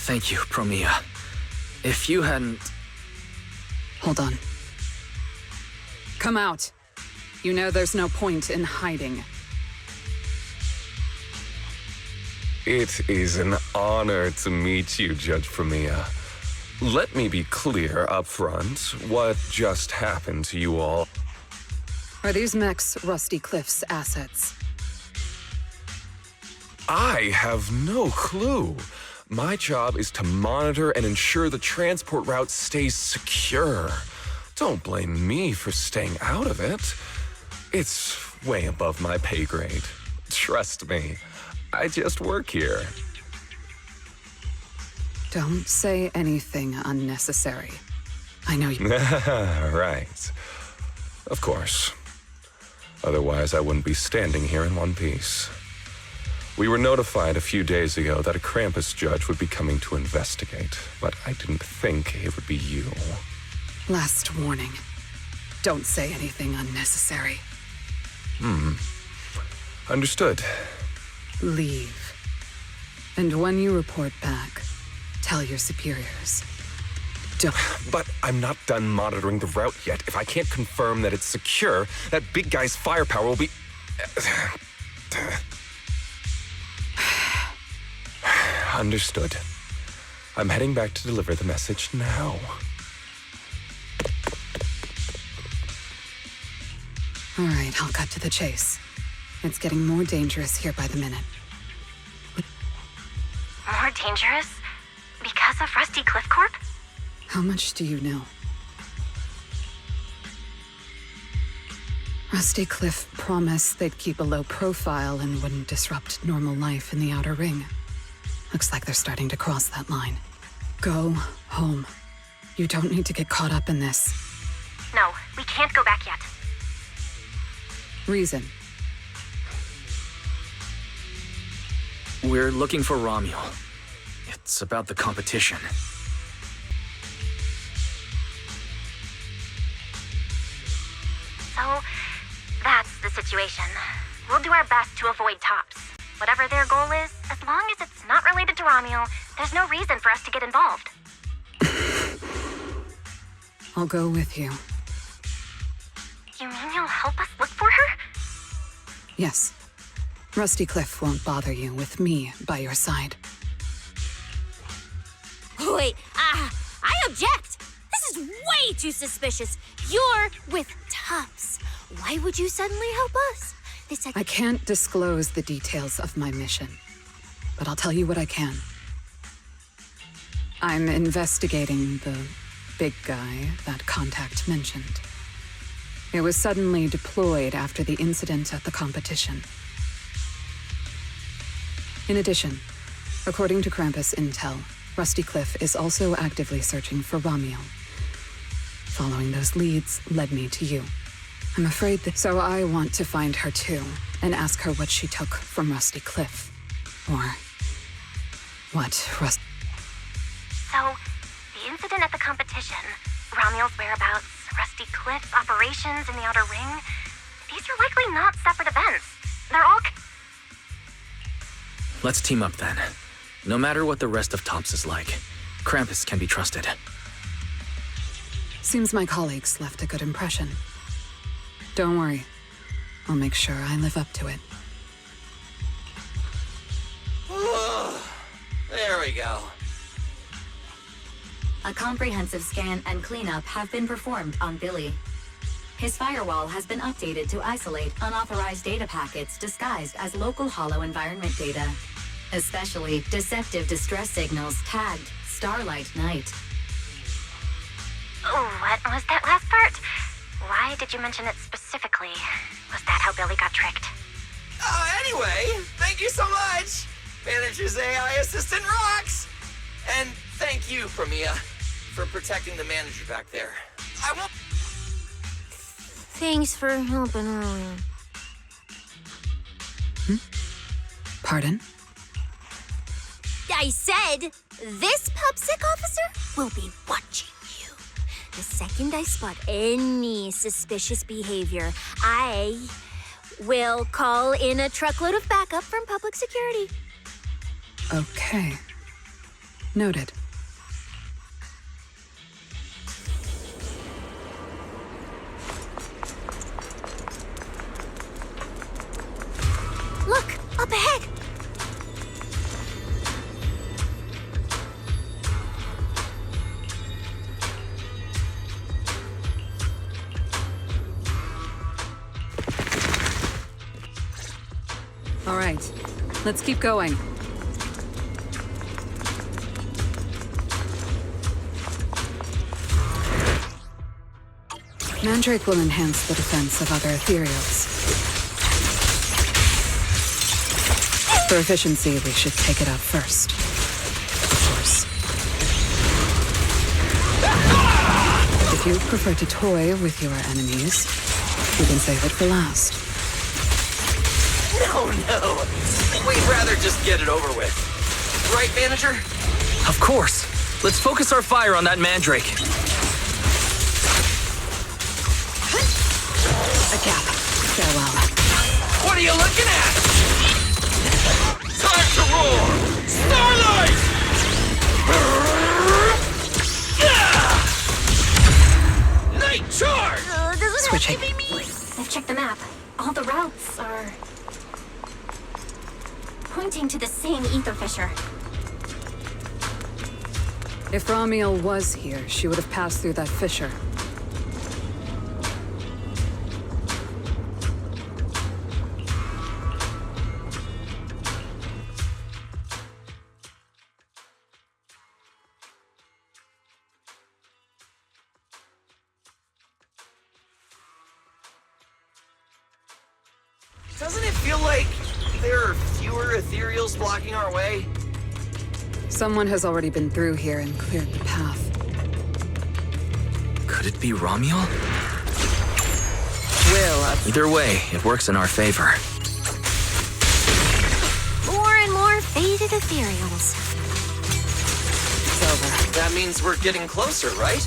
Thank you, Promia. If you hadn't... Hold on. Come out. You know there's no point in hiding. It is an honor to meet you, Judge Promia. Let me be clear up front. What just happened to you all? Are these mechs Rusty Cliff's assets? I have no clue. My job is to monitor and ensure the transport route stays secure. Don't blame me for staying out of it. It's way above my pay grade. Trust me, I just work here. Don't say anything unnecessary. I know you... Right. Of course. Otherwise, I wouldn't be standing here in one piece. We were notified a few days ago that a Krampus judge would be coming to investigate, but I didn't think it would be you. Last warning. Don't say anything unnecessary. Understood. Leave. And when you report back, tell your superiors. Don't. But I'm not done monitoring the route yet. If I can't confirm that it's secure, that big guy's firepower will be... Understood. I'm heading back to deliver the message now. All right, I'll cut to the chase. It's getting more dangerous here by the minute. More dangerous? Because of Rusty Cliff Corp? How much do you know? Rusty Cliff promised they'd keep a low profile and wouldn't disrupt normal life in the Outer Ring. Looks like they're starting to cross that line. Go home. You don't need to get caught up in this. No, we can't go back yet. Reason. We're looking for Romuel. It's about the competition. So, that's the situation. We'll do our best to avoid Tops. Whatever their goal is, as long as it's not related to Romuel, there's no reason for us to get involved. I'll go with you. You mean you'll help us look for her? Yes. Rusty Cliff won't bother you with me by your side. Wait, I object! This is way too suspicious. You're with Tops. Why would you suddenly help us? I can't disclose the details of my mission, but I'll tell you what I can. I'm investigating the big guy that Contact mentioned. It was suddenly deployed after the incident at the competition. In addition, according to Krampus intel, Rusty Cliff is also actively searching for Romuel. Following those leads led me to you. I'm afraid that... So I want to find her too, and ask her what she took from Rusty Cliff. Or... what So, the incident at the competition, Romuel's whereabouts, Rusty Cliff's operations in the Outer Ring, these are likely not separate events. They're all... Let's team up then. No matter what the rest of Tops is like, Krampus can be trusted. Seems my colleagues left a good impression. Don't worry. I'll make sure I live up to it. There we go. A comprehensive scan and cleanup have been performed on Billy. His firewall has been updated to isolate unauthorized data packets disguised as local hollow environment data, especially deceptive distress signals tagged Starlight Night. What was that last part? Why did you mention it specifically? Was that how Billy got tricked? Anyway, thank you so much! Manager's AI assistant rocks! And thank you, Premia, for protecting the manager back there. I won't... Thanks for helping earlier. Pardon? I said, this PubSec officer will be watching you. The second I spot any suspicious behavior, I will call in a truckload of backup from public security. Okay. Noted. Look, up ahead! All right, let's keep going. Mandrake will enhance the defense of other ethereals. For efficiency, we should take it out first. Of course. If you prefer to toy with your enemies, you can save it for last. No. We'd rather just get it over with. Right, manager? Of course. Let's focus our fire on that Mandrake. gap. Farewell. What are you looking at? Time to roar! Starlight! Night charge! Switching. I've checked the map. All the routes are pointing to the same ether fissure. If Ramiel was here, she would have passed through that fissure. Doesn't it feel like there are fewer ethereals blocking our way? Someone has already been through here and cleared the path. Could it be Ramiel? Will, Either way, it works in our favor. More and more faded ethereals. it's over. That means we're getting closer, right?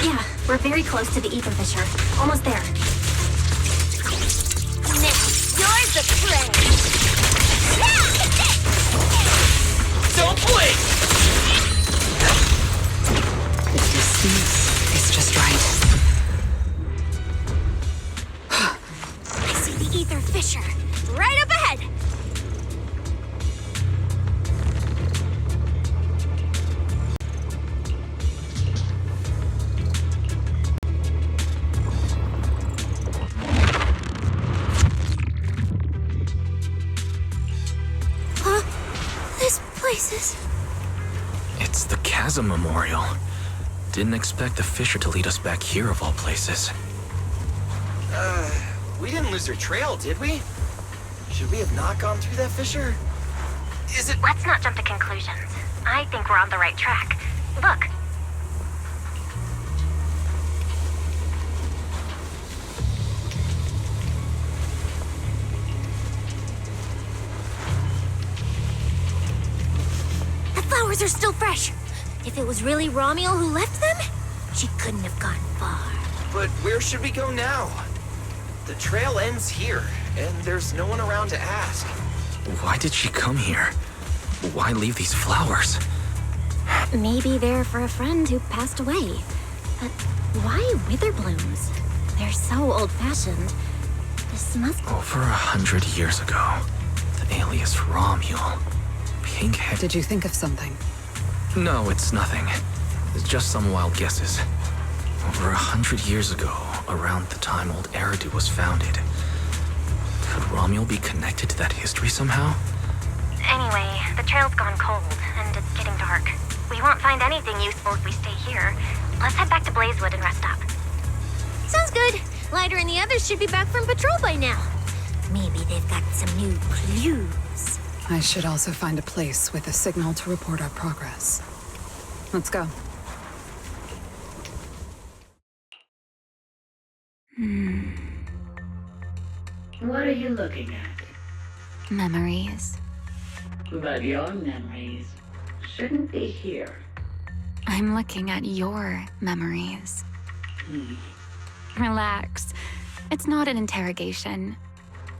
Yeah, we're very close to the ether fissure. Almost there. Now, yours the play. Don't blink! The distance is just right. I see the ether fissure. Right up ahead. This place is... It's the Chasm Memorial. Didn't expect the fissure to lead us back here of all places. We didn't lose our trail, did we? Should we have not gone through that fissure? Is it... Let's not jump to conclusions. I think we're on the right track. Look. The flowers are still fresh. If it was really Ramiel who left them, she couldn't have gone far. But where should we go now? The trail ends here, and there's no one around to ask. Why did she come here? Why leave these flowers? Maybe they're for a friend who passed away. But why wither blooms? They're so old-fashioned. This must... Over 100 years ago, the alias Ramiel. Pink-headed... Did you think of something? No, it's nothing. It's just some wild guesses. Over 100 years ago, around the time old Eridu was founded. Could Ramiel be connected to that history somehow? Anyway, the trail's gone cold, and it's getting dark. We won't find anything useful if we stay here. Let's head back to Blazewood and rest up. Sounds good. Lighter and the others should be back from patrol by now. Maybe they've got some new clues. I should also find a place with a signal to report our progress. Let's go. What are you looking at? Memories. But your memories shouldn't be here. I'm looking at your memories. Relax. It's not an interrogation.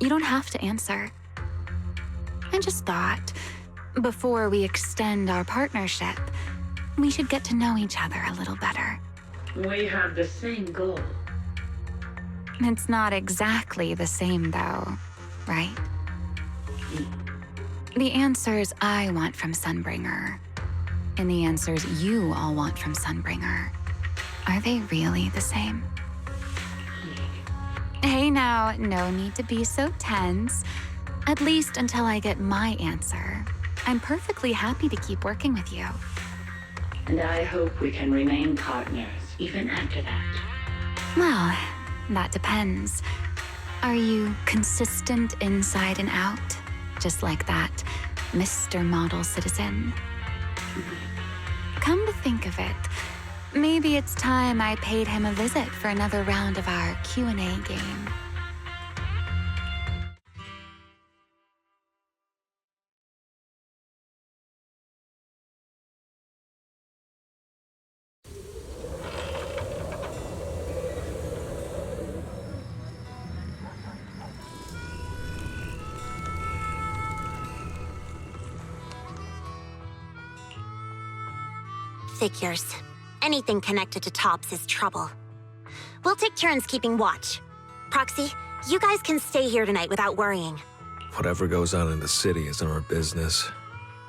You don't have to answer. I just thought, before we extend our partnership, we should get to know each other a little better. We have the same goal. It's not exactly the same, though, right? The answers I want from Sunbringer, and the answers you all want from Sunbringer, are they really the same? Hey now, no need to be so tense. At least until I get my answer. I'm perfectly happy to keep working with you. And I hope we can remain partners even after that. Well, that depends. Are you consistent inside and out? Just like that Mr. Model Citizen? Come to think of it, maybe it's time I paid him a visit for another round of our Q&A game. Figures. Anything connected to Tops is trouble. We'll take turns keeping watch. Proxy, you guys can stay here tonight without worrying. Whatever goes on in the city isn't our business.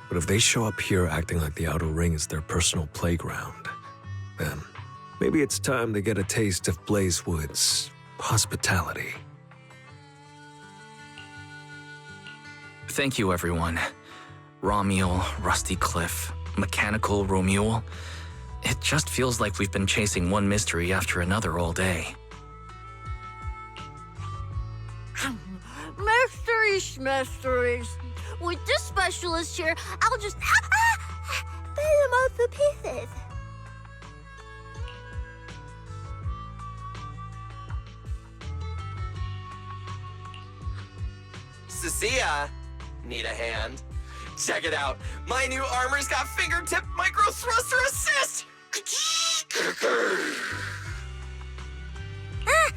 But if they show up here acting like the Outer Ring is their personal playground, then maybe it's time to get a taste of Blazewood's hospitality. Thank you, everyone. Romuel, Rusty Cliff, Mechanical Romuel. It just feels like we've been chasing one mystery after another all day. Mysteries. With this specialist here, I'll just put him off the pieces. Cecilia, need a hand? Check it out. My new armor's got fingertip micro thruster assist!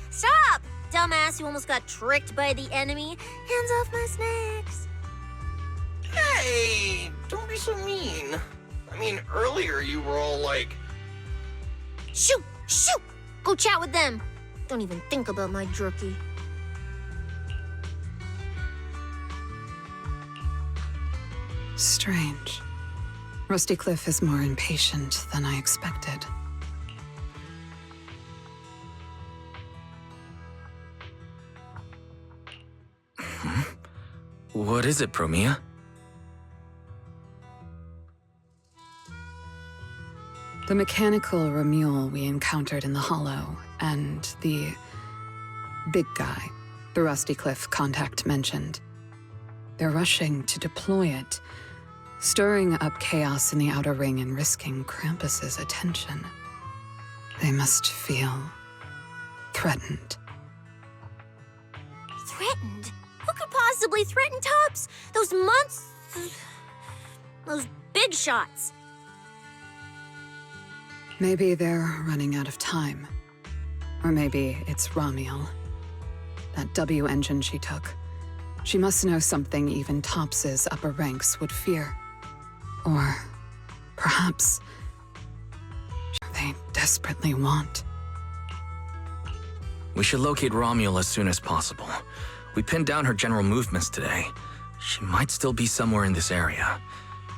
Stop! Dumbass, you almost got tricked by the enemy. Hands off my snacks. Hey, don't be so mean. I mean, earlier you were all like... Shoot! Go chat with them. Don't even think about my jerky. Strange. Rusty Cliff is more impatient than I expected. What is it, Promia? The mechanical Romuel we encountered in the Hollow, and the big guy the Rusty Cliff contact mentioned. They're rushing to deploy it, stirring up chaos in the Outer Ring and risking Krampus's attention. They must feel threatened. Threatened? Who could possibly threaten Tops? Those those big shots. Maybe they're running out of time. Or maybe it's Romuel. That W engine she took. She must know something even Tops's upper ranks would fear. Or perhaps they desperately want. We should locate Romuel as soon as possible. We pinned down her general movements today. She might still be somewhere in this area.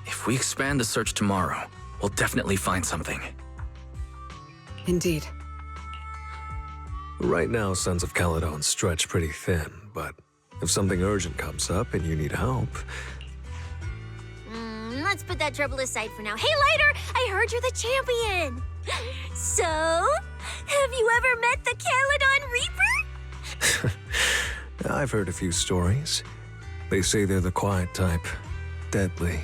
If we expand the search tomorrow, we'll definitely find something. Indeed. Right now, Sons of Caledon stretch pretty thin, but if something urgent comes up and you need help... Let's put that trouble aside for now. Hey, Lighter! I heard you're the champion! So, have you ever met the Caledon Reaper? I've heard a few stories. They say they're the quiet type. Deadly.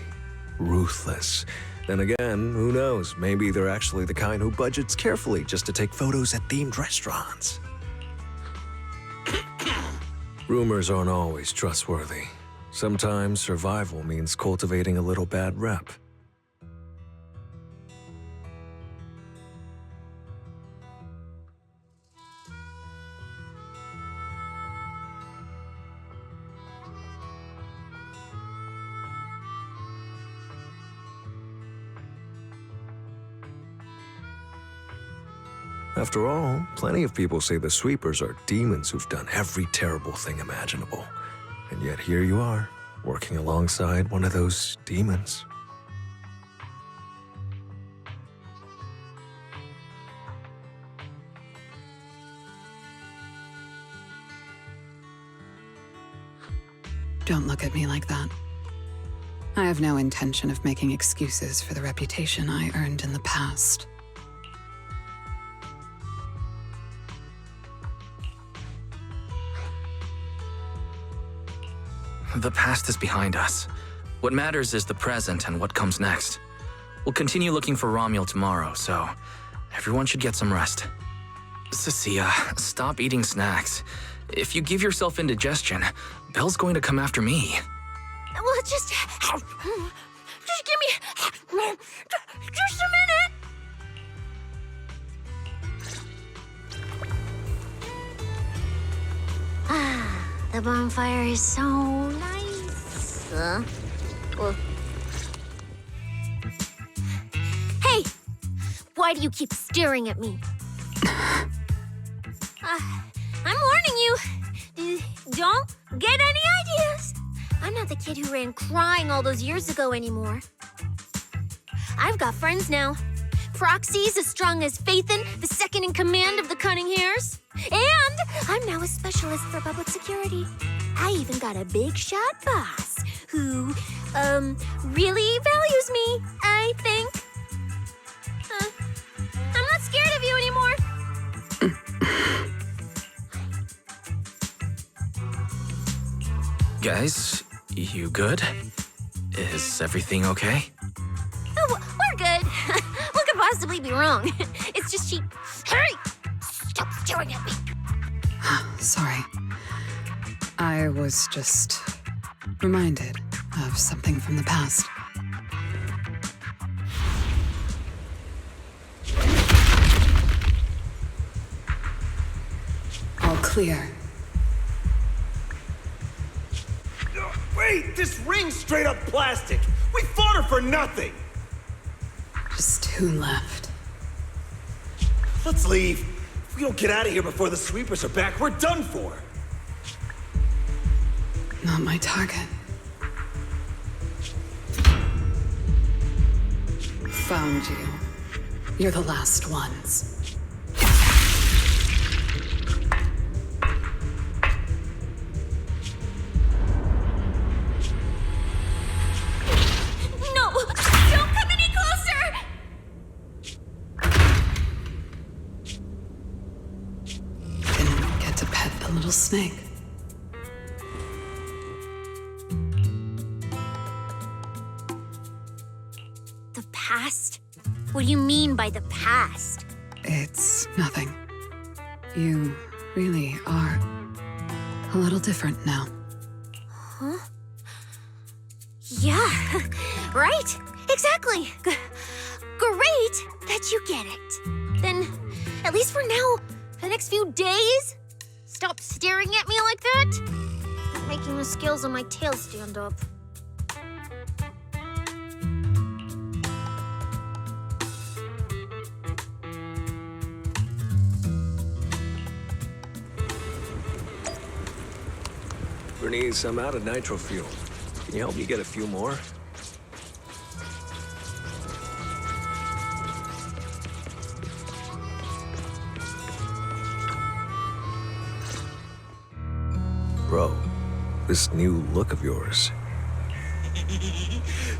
Ruthless. Then again, who knows? Maybe they're actually the kind who budgets carefully just to take photos at themed restaurants. Rumors aren't always trustworthy. Sometimes survival means cultivating a little bad rep. After all, plenty of people say the sweepers are demons who've done every terrible thing imaginable. And yet here you are, working alongside one of those demons. Don't look at me like that. I have no intention of making excuses for the reputation I earned in the past. The past is behind us. What matters is the present and what comes next. We'll continue looking for Romuel tomorrow, so everyone should get some rest. Cecilia, stop eating snacks. If you give yourself indigestion, Belle's going to come after me. Well, just give me just a minute. The bonfire is so nice. Well. Hey, Why do you keep staring at me? I'm warning you. Don't get any ideas. I'm not the kid who ran crying all those years ago anymore. I've got friends now. Proxies as strong as Phaethon, the second in command of the Cunning Hares. And I'm now a specialist for public security. I even got a big shot boss who, really values me, I think. I'm not scared of you anymore. Guys, you good? Is everything okay? Oh, we're good. What could possibly be wrong? It's just she... Hurry! Stop staring at me. Sorry. I was just reminded of something from the past. All clear. Wait, this ring's straight up plastic. We fought her for nothing. Just 2 left. Let's leave. If we don't get out of here before the sweepers are back, we're done for. Not my target. Found you. You're the last ones. No! Don't come any closer! Didn't get to pet the little snake. The past? What do you mean by the past? It's nothing. You really are a little different now. Huh? Yeah, right. Exactly. Great that you get it. Then, at least for now, the next few days, stop staring at me like that. You're making the scales on my tail stand up. Bernice, I'm out of nitro fuel. Can you help me get a few more? Bro, this new look of yours.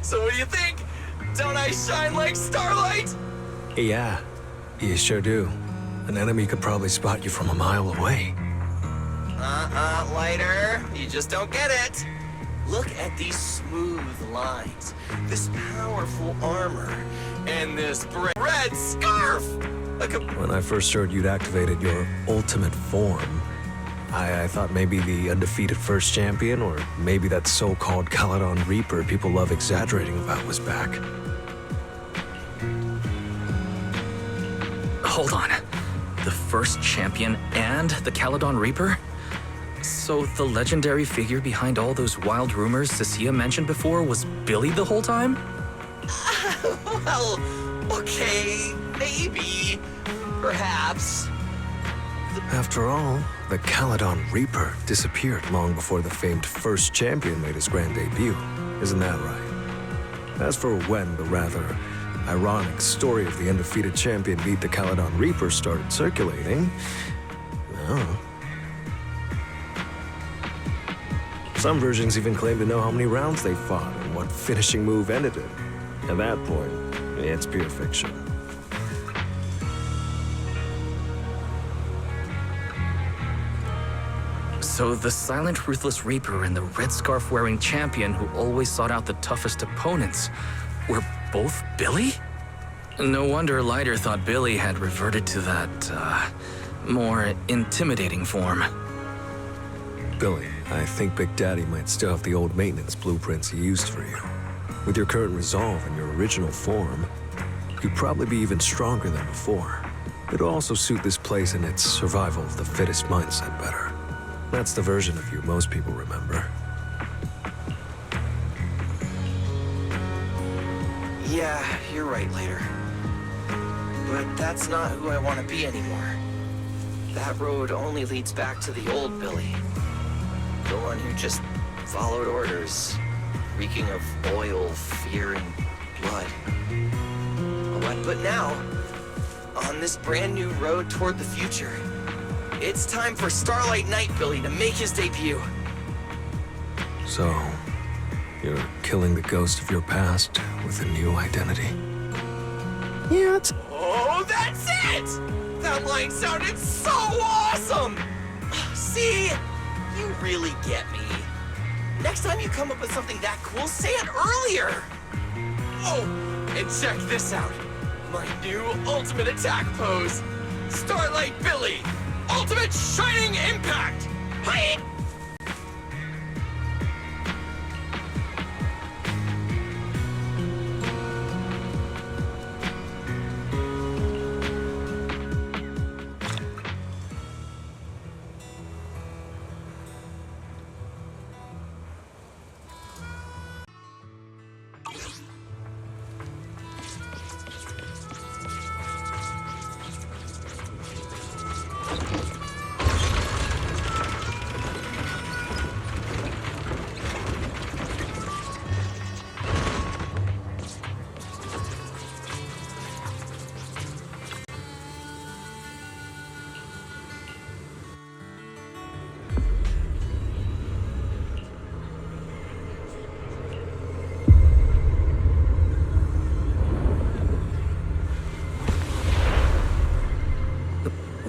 So what do you think? Don't I shine like starlight? Yeah, you sure do. An enemy could probably spot you from a mile away. Lighter. You just don't get it. Look at these smooth lines, this powerful armor, and this red scarf. When I first heard you'd activated your ultimate form, I thought maybe the undefeated first champion, or maybe that so-called Caledon Reaper people love exaggerating about was back. Hold on. The first champion and the Caledon Reaper? So the legendary figure behind all those wild rumors Cecilia mentioned before was Billy the whole time? Well, okay, maybe, perhaps. After all, the Caledon Reaper disappeared long before the famed first champion made his grand debut. Isn't that right? As for when the rather ironic story of the undefeated champion beat the Caledon Reaper started circulating, well, some versions even claim to know how many rounds they fought and what finishing move ended it. At that point, it's pure fiction. So the silent, ruthless Reaper and the red scarf-wearing champion who always sought out the toughest opponents were both Billy? No wonder Lighter thought Billy had reverted to that, more intimidating form. Billy, I think Big Daddy might still have the old maintenance blueprints he used for you. With your current resolve and your original form, you'd probably be even stronger than before. It'll also suit this place and its survival of the fittest mindset better. That's the version of you most people remember. Yeah, you're right, Later. But that's not who I want to be anymore. That road only leads back to the old Billy. The one who just followed orders, reeking of oil, fear, and blood. But now, on this brand new road toward the future, it's time for Starlight Knight Billy to make his debut. So, you're killing the ghost of your past with a new identity. Yeah, oh, that's it! That line sounded so awesome! See? You really get me. Next time you come up with something that cool, say it earlier! Oh, and check this out. My new ultimate attack pose. Starlight Billy. Ultimate Shining Impact! Hi!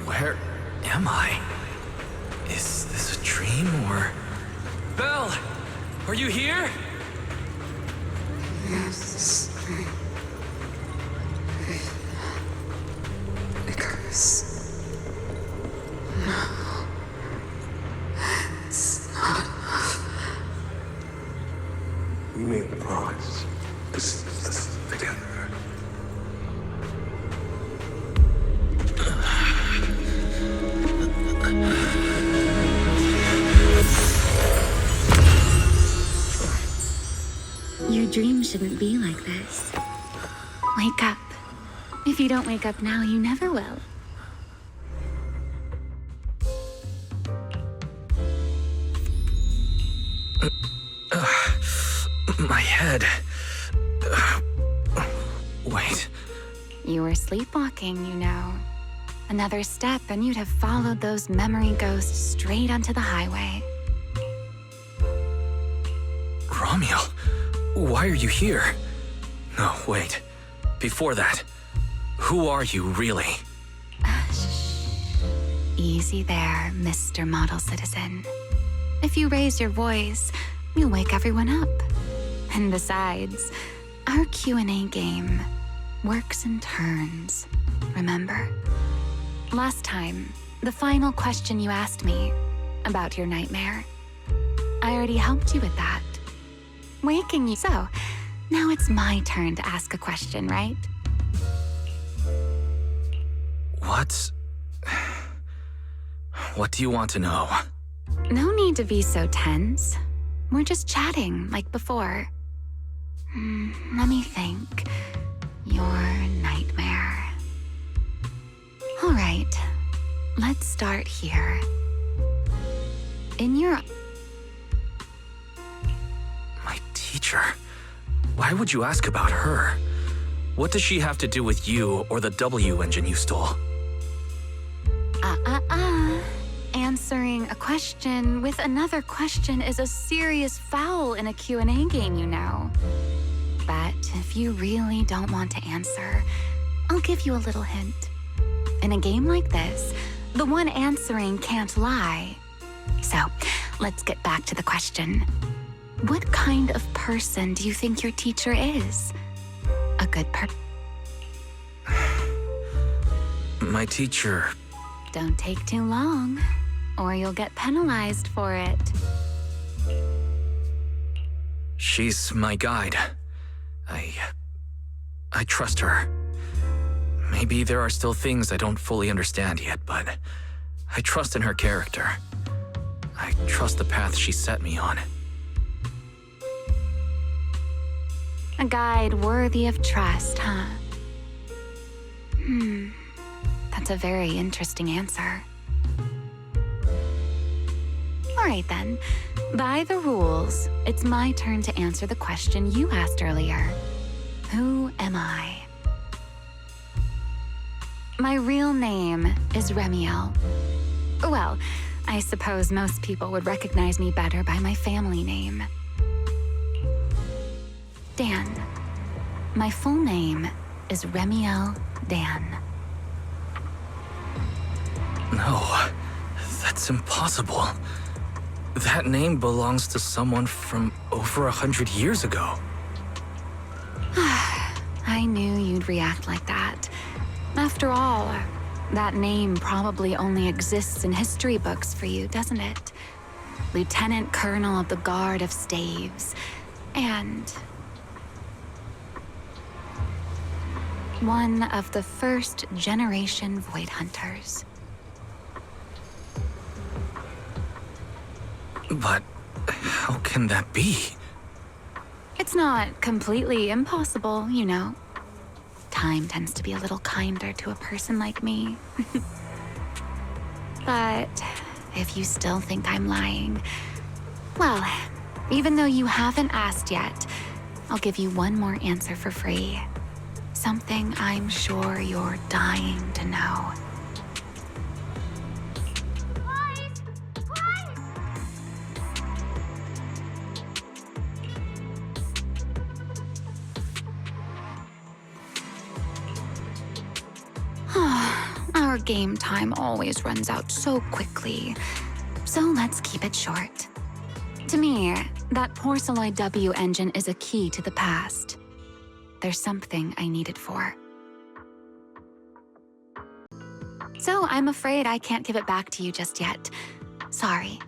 Where am I? Is this a dream or... Belle! Are you here? Yes. Because... No. It's not enough. We made a promise. This is together. Your dream shouldn't be like this. Wake up. If you don't wake up now, you never will. My head. Wait. You were sleepwalking, you know. Another step and you'd have followed those memory ghosts straight onto the highway. Romuald, why are you here? No, wait. Before that, who are you really? Easy there, Mr. Model Citizen. If you raise your voice, you'll wake everyone up. And besides, our Q&A game works in turns, remember? Last time, the final question you asked me about your nightmare, I already helped you with that. Waking you. So, now it's my turn to ask a question, right? What do you want to know? No need to be so tense. We're just chatting like before. Let me think. Your nightmare. All right, let's start here. In your... My teacher? Why would you ask about her? What does she have to do with you or the W engine you stole? Answering a question with another question is a serious foul in a Q&A game, you know. But if you really don't want to answer, I'll give you a little hint. In a game like this, the one answering can't lie. So, let's get back to the question. What kind of person do you think your teacher is? A good My teacher... Don't take too long, or you'll get penalized for it. She's my guide. I trust her. Maybe there are still things I don't fully understand yet, but I trust in her character. I trust the path she set me on. A guide worthy of trust, huh? not a very interesting answer. Alright then, by the rules, it's my turn to answer the question you asked earlier. Who am I? My real name is Remiel. Well, I suppose most people would recognize me better by my family name. Dan. My full name is Remiel Dan. No, that's impossible. That name belongs to someone from over 100 years ago. I knew you'd react like that. After all, that name probably only exists in history books for you, doesn't it? Lieutenant Colonel of the Guard of Staves, and one of the first generation Void Hunters. But how can that be? It's not completely impossible, you know. Time tends to be a little kinder to a person like me. But if you still think I'm lying, well, even though you haven't asked yet, I'll give you one more answer for free. Something I'm sure you're dying to know. Our game time always runs out so quickly, so let's keep it short. To me, that Porceloid W engine is a key to the past. There's something I need it for. So I'm afraid I can't give it back to you just yet. Sorry.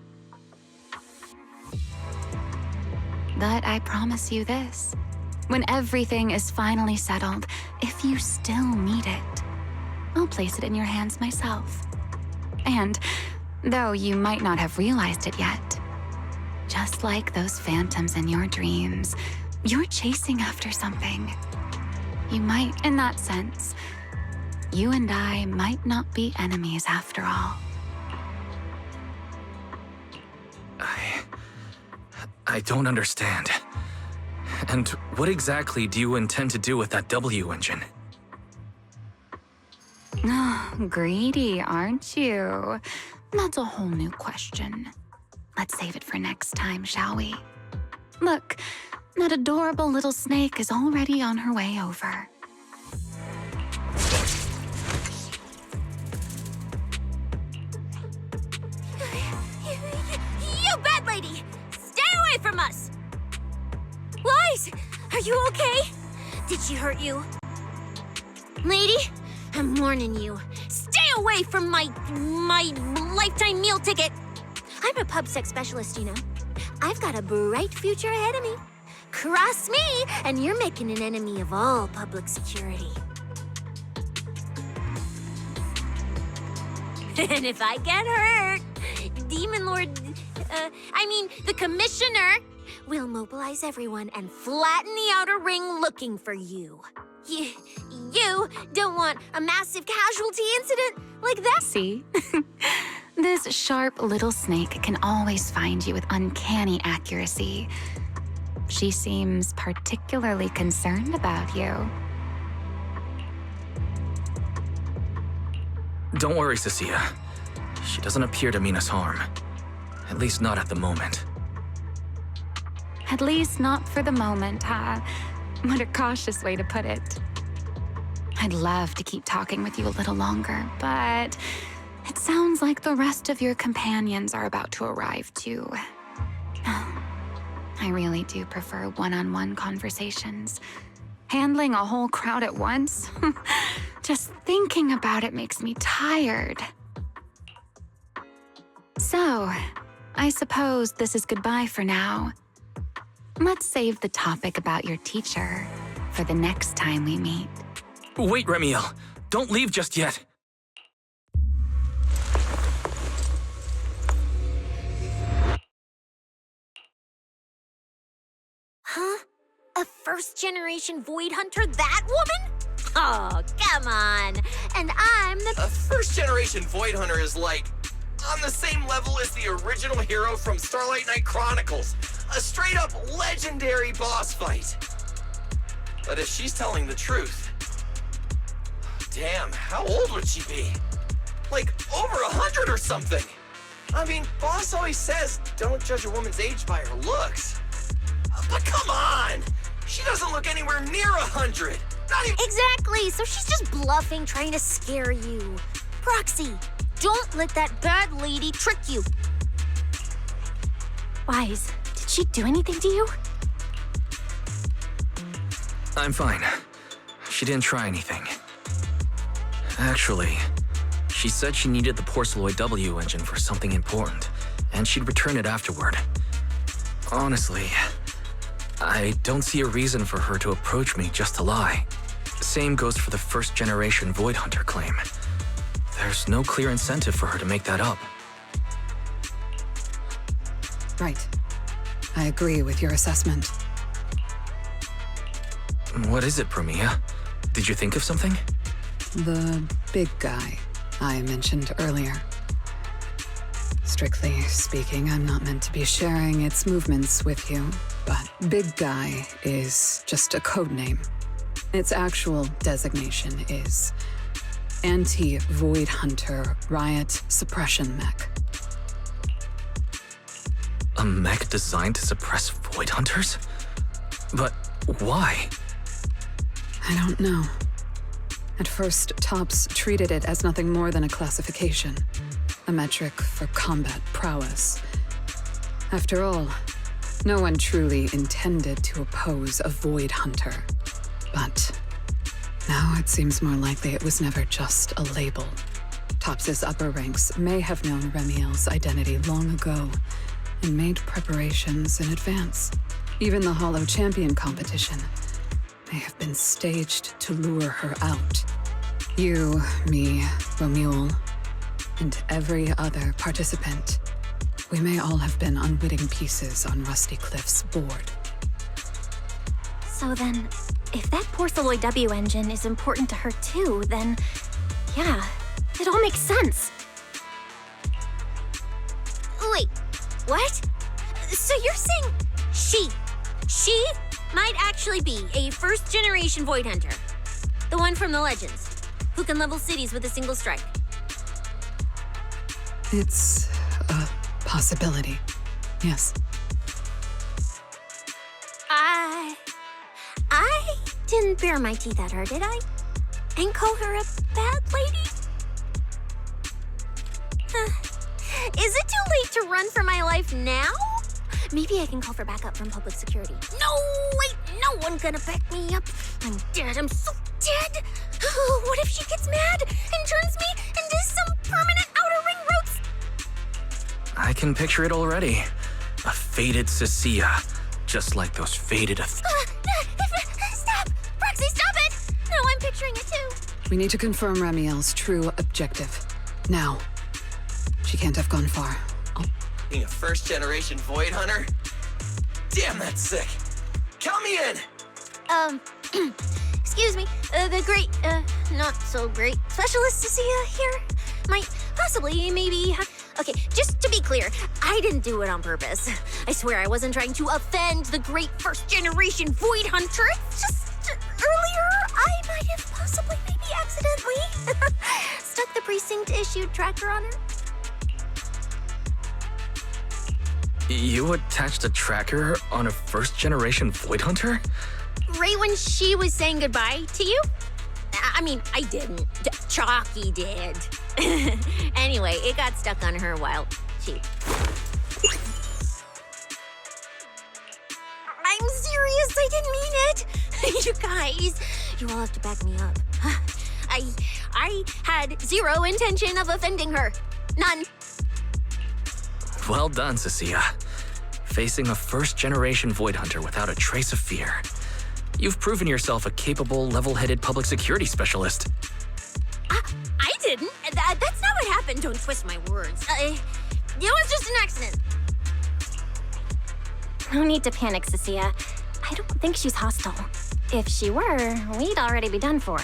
But I promise you this. When everything is finally settled, if you still need it, I'll place it in your hands myself. And, though you might not have realized it yet, just like those phantoms in your dreams, you're chasing after something. You might, in that sense, you and I might not be enemies after all. I don't understand. And what exactly do you intend to do with that W engine? Greedy, aren't you? That's a whole new question. Let's save it for next time, shall we? Look, that adorable little snake is already on her way over. You bad lady! Stay away from us! Lies! Are you okay? Did she hurt you? Lady, I'm warning you. Stay away from my lifetime meal ticket! I'm a pub sex specialist, you know. I've got a bright future ahead of me. Cross me, and you're making an enemy of all public security. And if I get hurt, Demon Lord, the Commissioner will mobilize everyone and flatten the outer ring looking for you. You don't want a massive casualty incident like that? See? This sharp little snake can always find you with uncanny accuracy. She seems particularly concerned about you. Don't worry, Cecilia. She doesn't appear to mean us harm. At least not at the moment. At least not for the moment, huh? What a cautious way to put it. I'd love to keep talking with you a little longer, but it sounds like the rest of your companions are about to arrive too. I really do prefer one-on-one conversations. Handling a whole crowd at once? Just thinking about it makes me tired. So, I suppose this is goodbye for now. Let's save the topic about your teacher for the next time we meet. Wait, Remiel! Don't leave just yet! Huh? A first-generation Void Hunter? That woman? Oh, come on. And I'm the... A first-generation Void Hunter is like on the same level as the original hero from Starlight Knight Chronicles. A straight-up legendary boss fight. But if she's telling the truth... Damn, how old would she be? Like, over 100 or something. I mean, boss always says, don't judge a woman's age by her looks. But come on! She doesn't look anywhere near 100. Not even... Exactly, so she's just bluffing, trying to scare you. Proxy, don't let that bad lady trick you. Wise, did she do anything to you? I'm fine. She didn't try anything. Actually, she said she needed the Porceloid W engine for something important, and she'd return it afterward. Honestly, I don't see a reason for her to approach me just to lie. Same goes for the first-generation Void Hunter claim. There's no clear incentive for her to make that up. Right. I agree with your assessment. What is it, Promia? Did you think of something? The big guy I mentioned earlier. Strictly speaking, I'm not meant to be sharing its movements with you, but Big Guy is just a code name. Its actual designation is Anti-Void Hunter Riot Suppression Mech. A mech designed to suppress Void Hunters? But why? I don't know. At first, Tops treated it as nothing more than a classification, a metric for combat prowess. After all, no one truly intended to oppose a Void Hunter. But now it seems more likely it was never just a label. Tops's upper ranks may have known Remiel's identity long ago and made preparations in advance. Even the Hollow Champion competition may have been staged to lure her out. You, me, Romuald, and every other participant, we may all have been unwitting pieces on Rusty Cliff's board. So then, if that Porceloid W engine is important to her too, then yeah, it all makes sense. Wait, what? So you're saying she might actually be a first-generation Void Hunter? The one from the Legends, who can level cities with a single strike? It's a possibility, yes. I didn't bare my teeth at her, did I? And call her a bad lady? Is it too late to run for my life now? Maybe I can call for backup from public security. No, wait, no one's gonna back me up. I'm dead, I'm so dead. What if she gets mad and turns me into some permanent outer ring roots? I can picture it already. A faded Cecilia, just like those faded... Stop! Proxy, stop it! No, I'm picturing it too. We need to confirm Remiel's true objective. Now. She can't have gone far. Being a first-generation Void Hunter? Damn, that's sick. Count me in! Excuse me, the great, not so great specialist Cecilia here might possibly, maybe... Okay, just to be clear, I didn't do it on purpose. I swear I wasn't trying to offend the great first-generation Void Hunter. It's just, earlier, I might have possibly, maybe accidentally, stuck the precinct-issued tracker on her. You attached a tracker on a first-generation Void Hunter? Right when she was saying goodbye to you? I mean, I didn't. Chalky did. Anyway, it got stuck on her while she... I'm serious, I didn't mean it. You guys, you all have to back me up. I had zero intention of offending her. None. Well done, Cecilia. Facing a first-generation Void Hunter without a trace of fear. You've proven yourself a capable, level-headed public security specialist. I didn't. That's not what happened. Don't twist my words. It was just an accident. No need to panic, Cecilia. I I don't think she's hostile. If she were, we'd already be done for.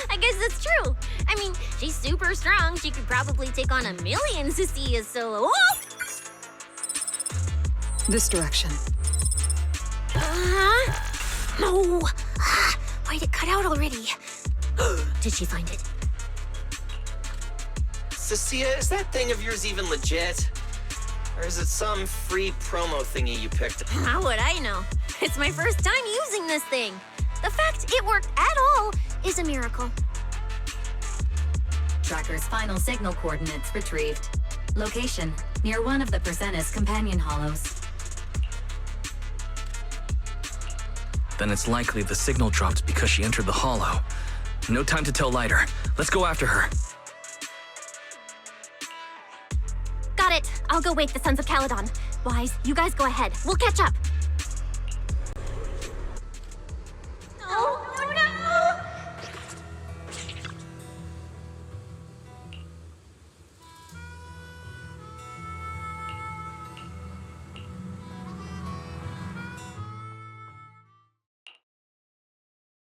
I guess that's true. I mean, she's super strong. She could probably take on 1,000,000 Cecias solo. Oh! This direction. No! Why'd it cut out already? Did she find it? Cecilia, is that thing of yours even legit? Or is it some free promo thingy you picked? How would I know? It's my first time using this thing. The fact it worked at all is a miracle. Tracker's final signal coordinates retrieved. Location, near one of the Persenis companion hollows. Then it's likely the signal dropped because she entered the hollow. No time to tell Lighter. Let's go after her. Got it. I'll go wake the Sons of Caledon. Wise, you guys go ahead. We'll catch up.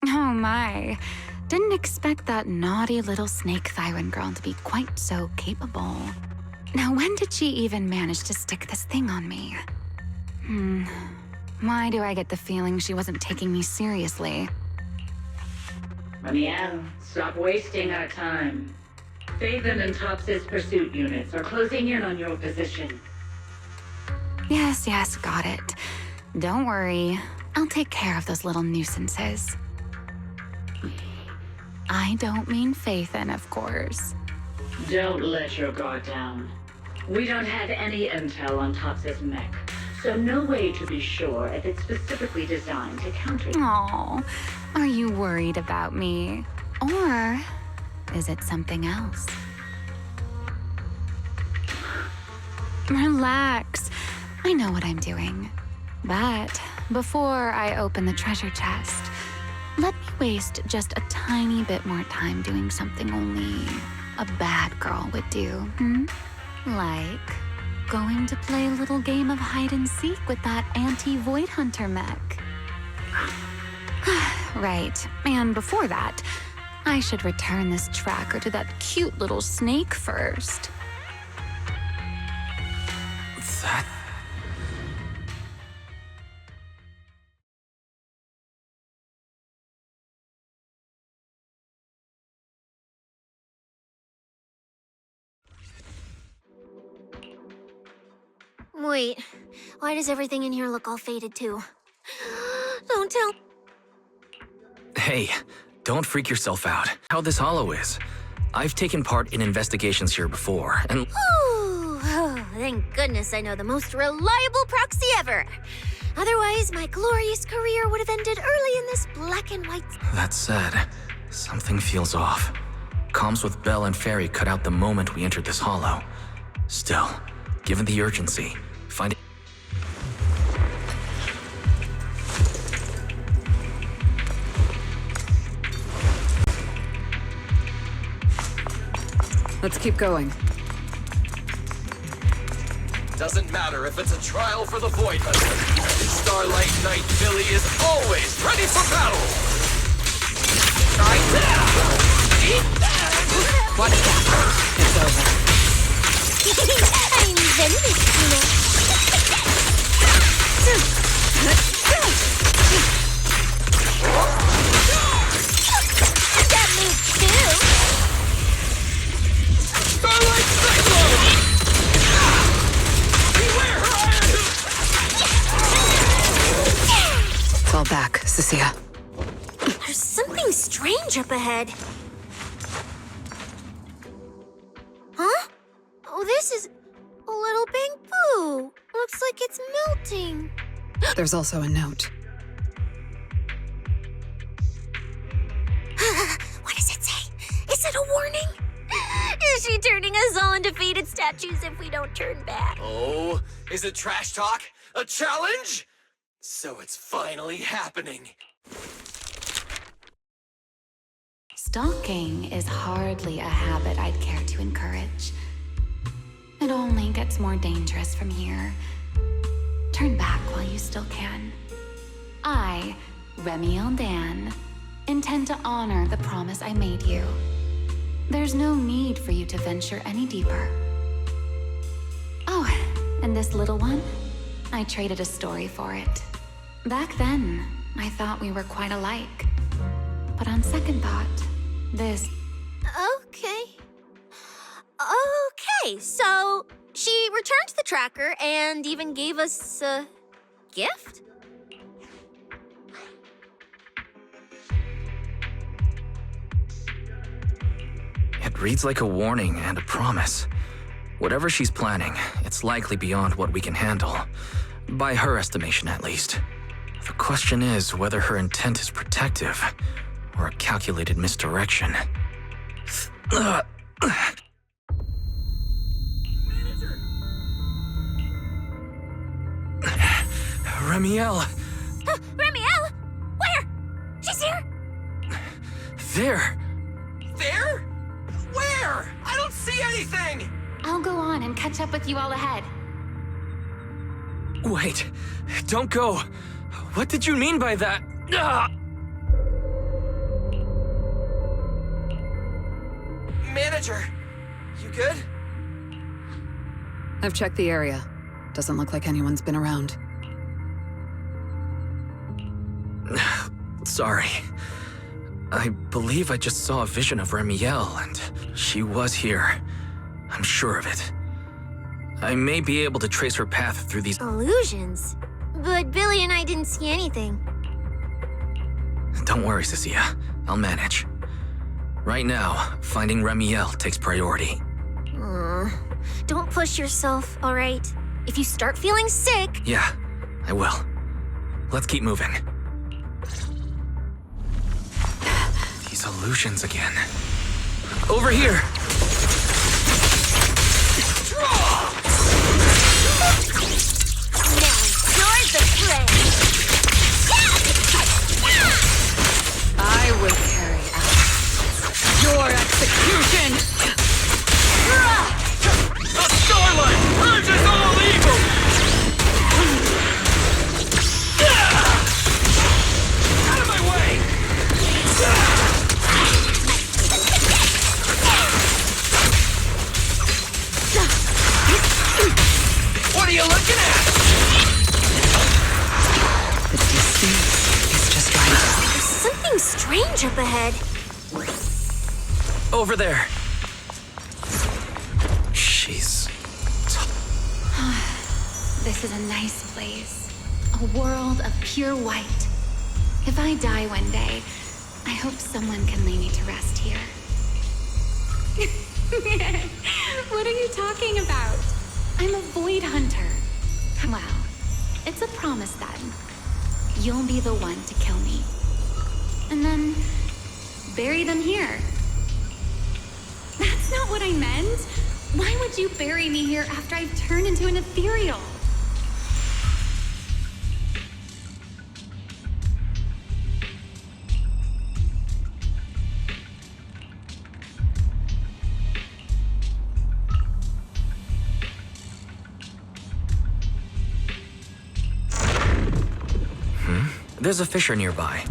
Oh my. Didn't expect that naughty little snake Thyran girl to be quite so capable. Now, when did she even manage to stick this thing on me? Why do I get the feeling she wasn't taking me seriously? Ramiel, stop wasting our time. Phaethon and Tops's pursuit units are closing in on your position. Yes, got it. Don't worry. I'll take care of those little nuisances. I don't mean Phaethon, of course. Don't let your guard down. We don't have any intel on Tops's mech, so no way to be sure if it's specifically designed to counter you. Aw, are you worried about me? Or is it something else? Relax. I know what I'm doing. But before I open the treasure chest, let me waste just a tiny bit more time doing something only a bad girl would do, Like going to play a little game of hide and seek with that anti-Void Hunter mech. Right, and before that, I should return this tracker to that cute little snake first. That... Wait, why does everything in here look all faded too? Don't tell. Hey, don't freak yourself out. How this hollow is. I've taken part in investigations here before, and... Ooh, oh, thank goodness I know the most reliable proxy ever. Otherwise, my glorious career would have ended early in this black and white... That said, something feels off. Comms with Belle and Fairy cut out the moment we entered this hollow. Still, given the urgency, finding... Let's keep going. Doesn't matter if it's a trial for the Void Hunter. Starlight Knight Billy is always ready for battle! Watch that. It's over. I'm Zenless, you know. That move too! Starlight Cyclone! Beware her iron! It's all back, Cecilia. There's something strange up ahead. Huh? Oh, this is a little bamboo. Looks like it's melting. There's also a note. What does it say? Is it a warning? Is she turning us all into faded statues if we don't turn back? Oh, is it trash talk? A challenge? So it's finally happening. Stalking is hardly a habit I'd care to encourage. It only gets more dangerous from here. Turn back while you still can. I, Remiel Dan, intend to honor the promise I made you. There's no need for you to venture any deeper. Oh, and this little one? I traded a story for it. Back then, I thought we were quite alike. But on second thought, this... Okay. Okay, so she returned the tracker and even gave us a gift? It reads like a warning and a promise. Whatever she's planning, it's likely beyond what we can handle. By her estimation, at least. The question is whether her intent is protective or a calculated misdirection. Remiel! Remiel? Where? She's here! There! There? Where? I don't see anything! I'll go on and catch up with you all ahead. Wait, don't go. What did you mean by that? Manager, you good? I've checked the area. Doesn't look like anyone's been around. Sorry. I believe I just saw a vision of Remiel, and she was here. I'm sure of it. I may be able to trace her path through these illusions. But Billy and I didn't see anything. Don't worry, Cecilia. I'll manage. Right now, finding Remiel takes priority. Don't push yourself, all right? If you start feeling sick... Yeah, I will. Let's keep moving. These illusions again. Over here! You're the prey! I will carry out your execution! The starlight purges all evil! Out of my way! What are you looking at? The distance is just right. There's something strange up ahead. Over there. She's... This is a nice place. A world of pure white. If I die one day, I hope someone can lay me to rest here. What are you talking about? I'm a void hunter. Well, it's a promise then. You'll be the one to kill me. And then bury them here. That's not what I meant. Why would you bury me here after I've turned into an ethereal? There's a fissure nearby.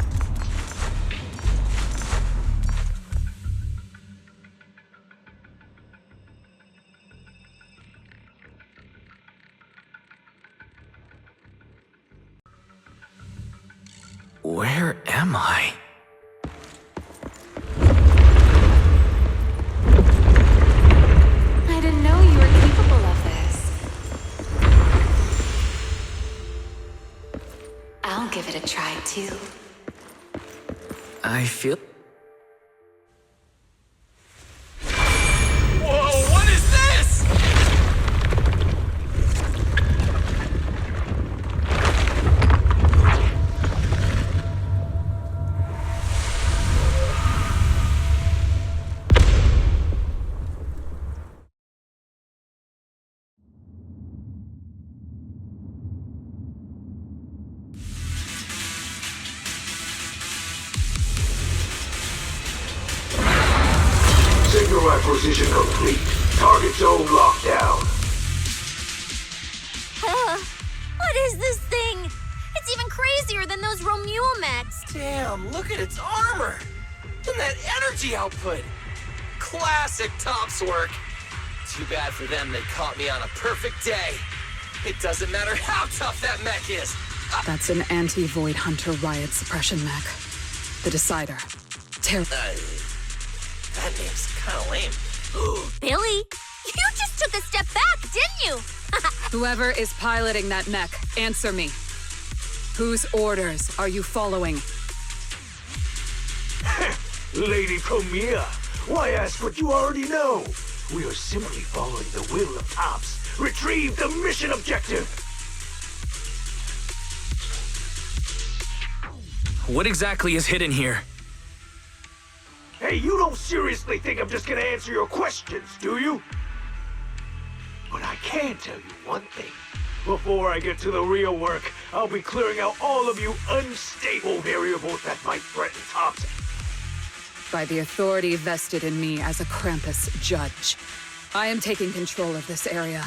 Where am I? I didn't know you were capable of this. I'll give it a try, too. I feel... Whoa, what is this? Signal acquisition complete. Target zone locked down. those Romule mechs. Damn, look at its armor! And that energy output! Classic Tops work! Too bad for them they caught me on a perfect day. It doesn't matter how tough that mech is. That's an anti-Void Hunter riot suppression mech. The Decider. That name's kinda lame. Billy, you just took a step back, didn't you? Whoever is piloting that mech, answer me. Whose orders are you following? Lady Comia, why ask what you already know? We are simply following the will of Tops. Retrieve the mission objective! What exactly is hidden here? Hey, you don't seriously think I'm just gonna answer your questions, do you? But I can tell you one thing. Before I get to the real work, I'll be clearing out all of you unstable variables that might threaten Tops. By the authority vested in me as a Krampus judge, I am taking control of this area.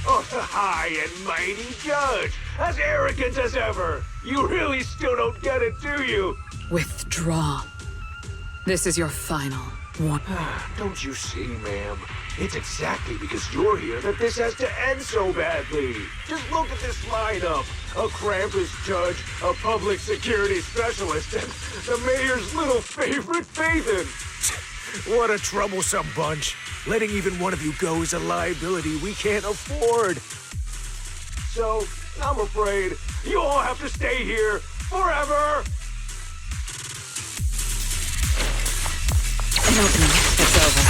Oh, the high and mighty judge! As arrogant as ever! You really still don't get it, do you? Withdraw. This is your final warning. Don't you see, ma'am? It's exactly because you're here that this has to end so badly. Just look at this lineup. A Krampus judge, a public security specialist, and the mayor's little favorite, Phaethon. What a troublesome bunch. Letting even one of you go is a liability we can't afford. So, I'm afraid you all have to stay here forever. An opening. It's over.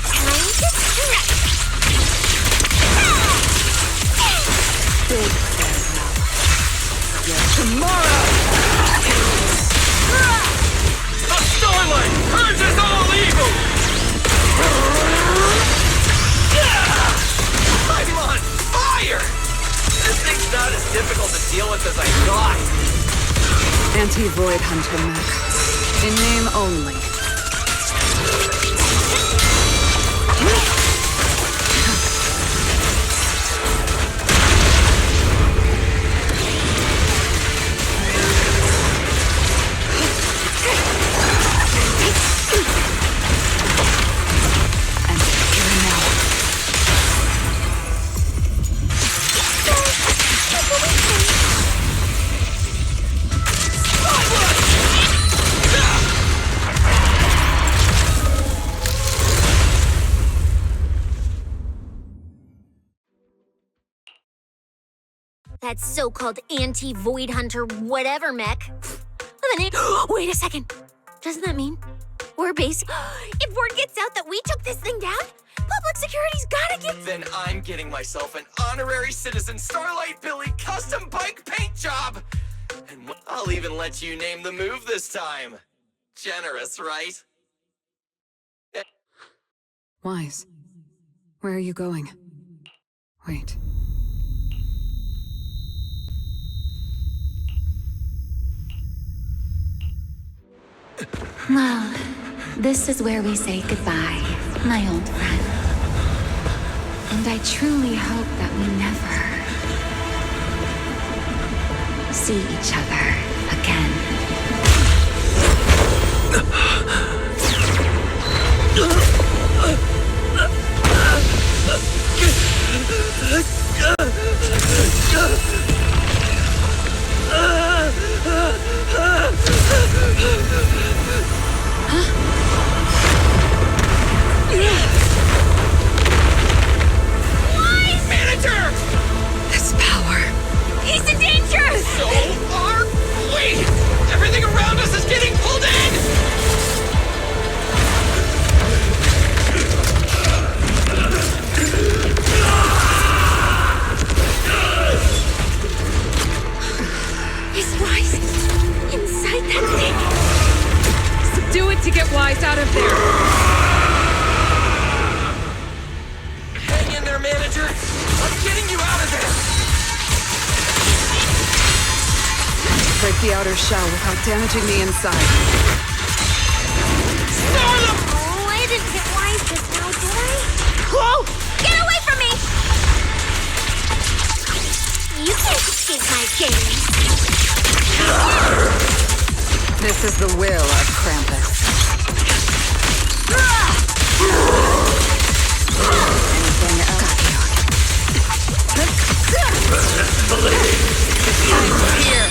Time to stretch. Big farewell. Tomorrow! The Starlight purges all evil! I'm on fire! This thing's not as difficult to deal with as I thought. Anti-Void Hunter mech. In name only. That so-called anti-Void Hunter whatever mech. Wait a second. Doesn't that mean we're basic? If word gets out that we took this thing down, public security's gotta get... Then I'm getting myself an honorary citizen Starlight Billy custom bike paint job! And I'll even let you name the move this time. Generous, right? Wise. Where are you going? Wait. Well, this is where we say goodbye, my old friend. And I truly hope that we never see each other again. Manager! This power. He's in danger! So are we! Everything around us is getting pulled in! Is Wise inside that thing? Do it to get Wise out of there! Hang in there, manager! I'm getting you out of there! Break the outer shell without damaging the inside. Oh, I didn't hit Wise just now, did I? Whoa! Get away from me! games. This is the will of Krampus. Anything else? This time's here.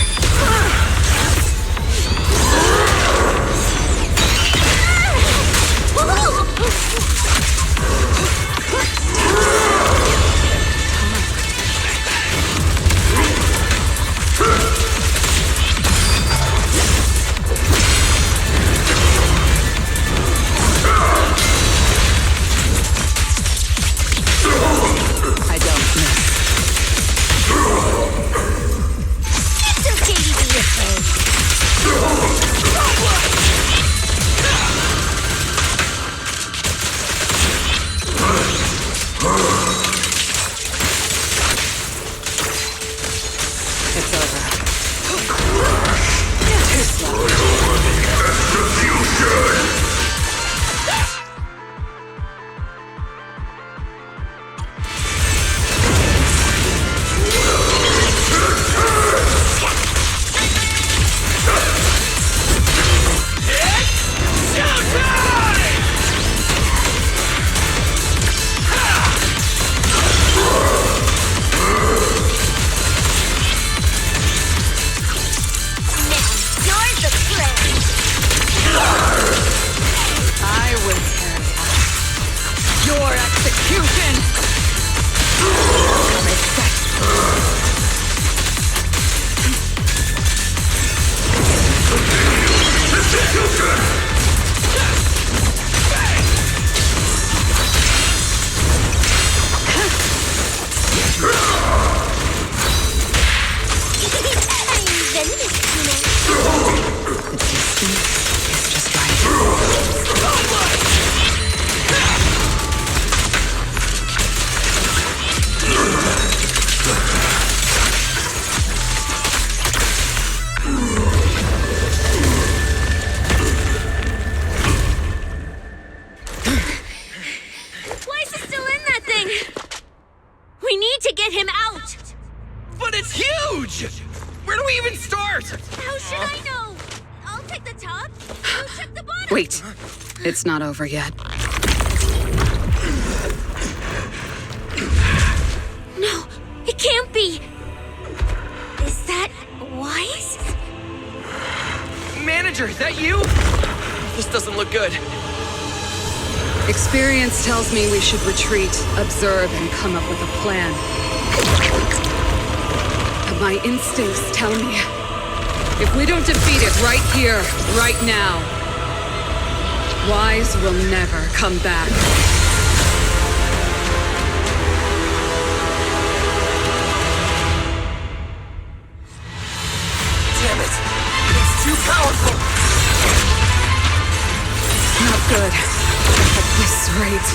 I don't miss. It's okay to be afraid. It's over. Too slow. I will carry out your execution! The distance is just right. Why is he still in that thing? We need to get him out! But it's huge! Where do we even start? How should I know? I'll take the top. You check the bottom. Wait. It's not over yet. No, it can't be. Is that wise? Manager, is that you? This doesn't look good. Experience tells me we should retreat, observe, and come up with a plan. But my instincts tell me, if we don't defeat it right here, right now, Wise will never come back. Damn it! It's too powerful! Not good. At this rate.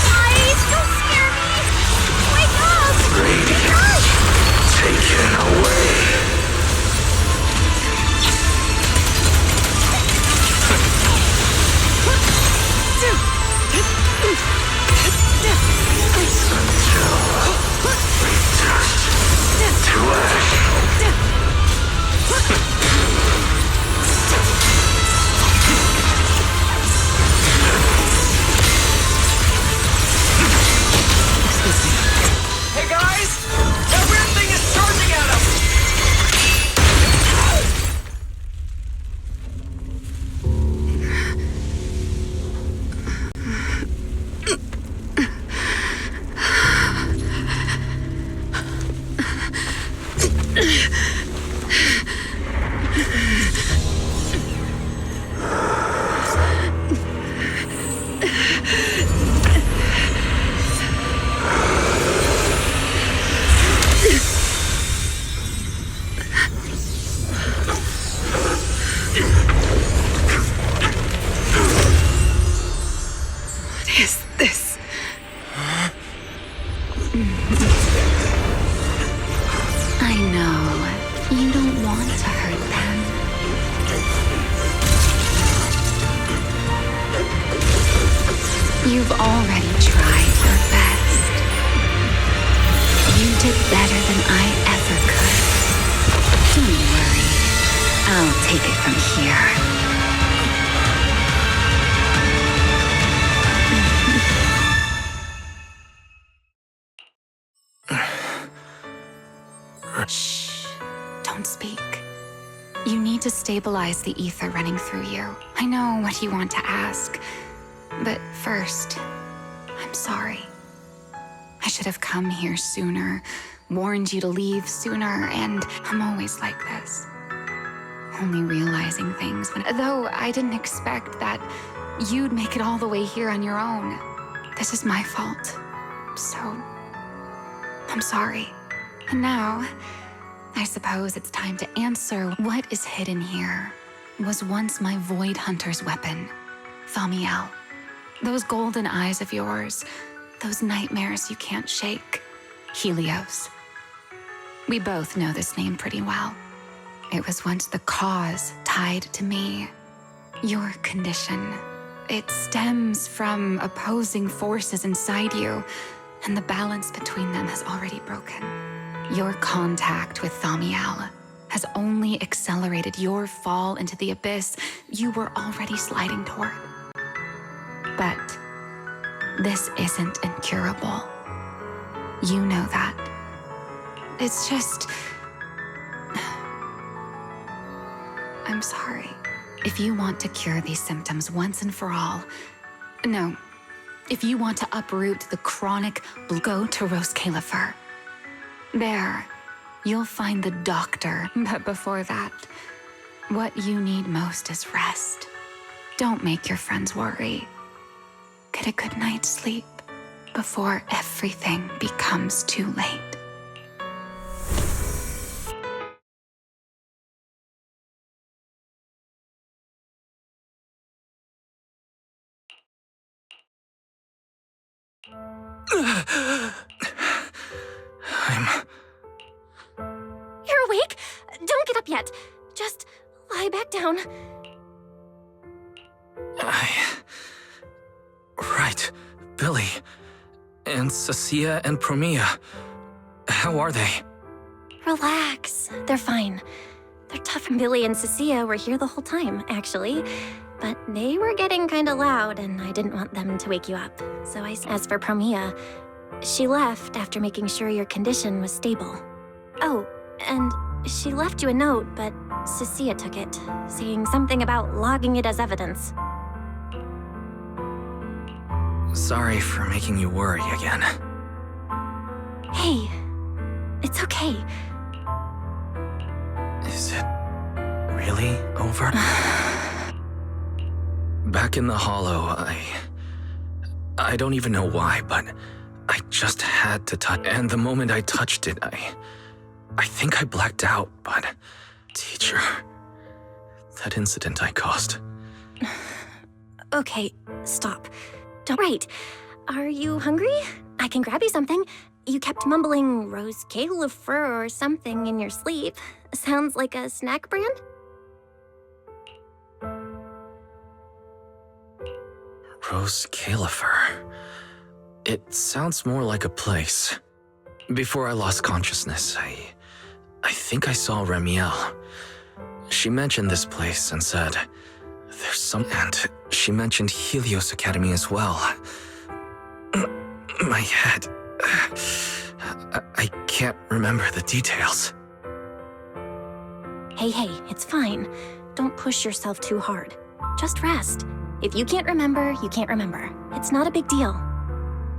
Guys, don't scare me! Wake up! Radiant, taken away. Hey guys! That weird thing is charging at us! What is this? I know. You don't want to hurt them. You've already tried your best. You did better than I ever could. I'll take it from here. Shh. Don't speak. You need to stabilize the ether running through you. I know what you want to ask, but first, I'm sorry. I should have come here sooner, warned you to leave sooner, and I'm always like this. Only realizing things though I didn't expect that you'd make it all the way here on your own. This is my fault. So, I'm sorry. And now, I suppose it's time to answer what is hidden here. Was once my Void Hunter's weapon, Thamiel. Those golden eyes of yours, those nightmares you can't shake, Helios. We both know this name pretty well. It was once the cause tied to me. Your condition. It stems from opposing forces inside you, and the balance between them has already broken. Your contact with Thamiel has only accelerated your fall into the abyss you were already sliding toward. But this isn't incurable. You know that. It's just... I'm sorry. If you want to cure these symptoms once and for all... No. If you want to uproot the chronic... Go to Rose Califer. There, you'll find the doctor. But before that, what you need most is rest. Don't make your friends worry. Get a good night's sleep before everything becomes too late. You're awake? Don't get up yet. Just lie back down. Right. Billy. And Cecilia and Promia. How are they? Relax. They're fine. They're tough. Billy and Cecilia were here the whole time, actually. But they were getting kinda loud, and I didn't want them to wake you up. So as for Promia, she left after making sure your condition was stable. Oh, and she left you a note, but Cecilia took it, saying something about logging it as evidence. Sorry for making you worry again. Hey, it's okay. Is it really over? Back in the hollow, I don't even know why, but I just had to touch. And the moment I touched it, I think I blacked out, but... Teacher, that incident I caused. Okay, stop. Don't. Right. Are you hungry? I can grab you something. You kept mumbling Rose Califer or something in your sleep. Sounds like a snack brand? Rose Califer. It sounds more like a place. Before I lost consciousness, I think I saw Remiel. She mentioned this place and said, there's some... And she mentioned Helios Academy as well. My head... I can't remember the details. Hey, it's fine. Don't push yourself too hard. Just rest. If you can't remember, you can't remember. It's not a big deal.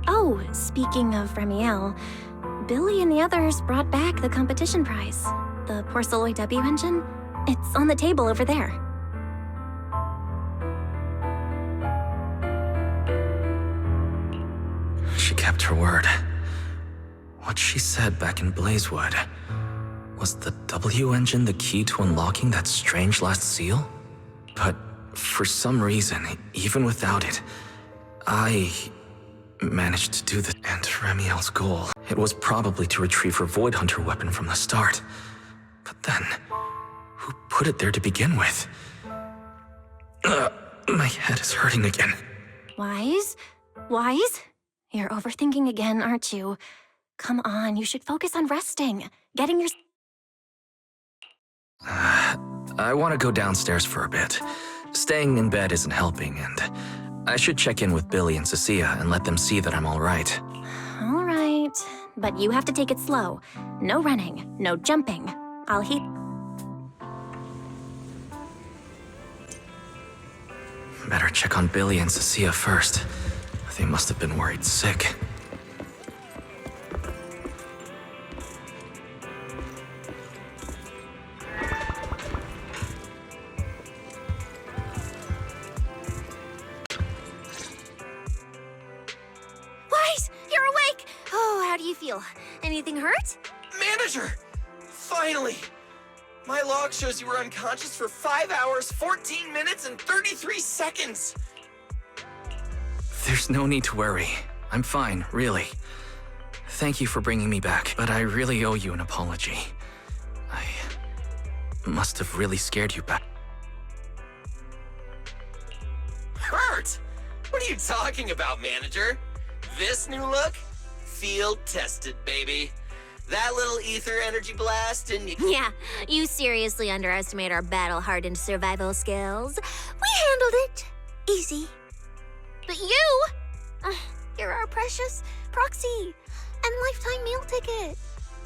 Oh, speaking of Remiel, Billy and the others brought back the competition prize. The Porceloid W engine. It's on the table over there. She kept her word. What she said back in Blazewood. Was the W engine the key to unlocking that strange last seal? But for some reason, even without it, I managed to do this. And Remiel's goal, it was probably to retrieve her Void Hunter weapon from the start. But then, who put it there to begin with? My head is hurting again. Wise? You're overthinking again, aren't you? Come on, you should focus on resting. Getting your... I want to go downstairs for a bit. Staying in bed isn't helping, and I should check in with Billy and Cecilia and let them see that I'm all right. All right, but you have to take it slow. No running, no jumping. I'll heat. Better check on Billy and Cecilia first. They must have been worried sick. Wise, you're awake! Oh, how do you feel? Anything hurt? Manager! Finally! My log shows you were unconscious for 5 hours, 14 minutes, and 33 seconds! There's no need to worry. I'm fine, really. Thank you for bringing me back, but I really owe you an apology. I must have really scared you back. Hurt? What are you talking about, Manager? This new look? Field tested, baby. That little ether energy blast, didn't you? Yeah, you seriously underestimate our battle-hardened survival skills. We handled it. Easy. But you? You're our precious proxy and lifetime meal ticket.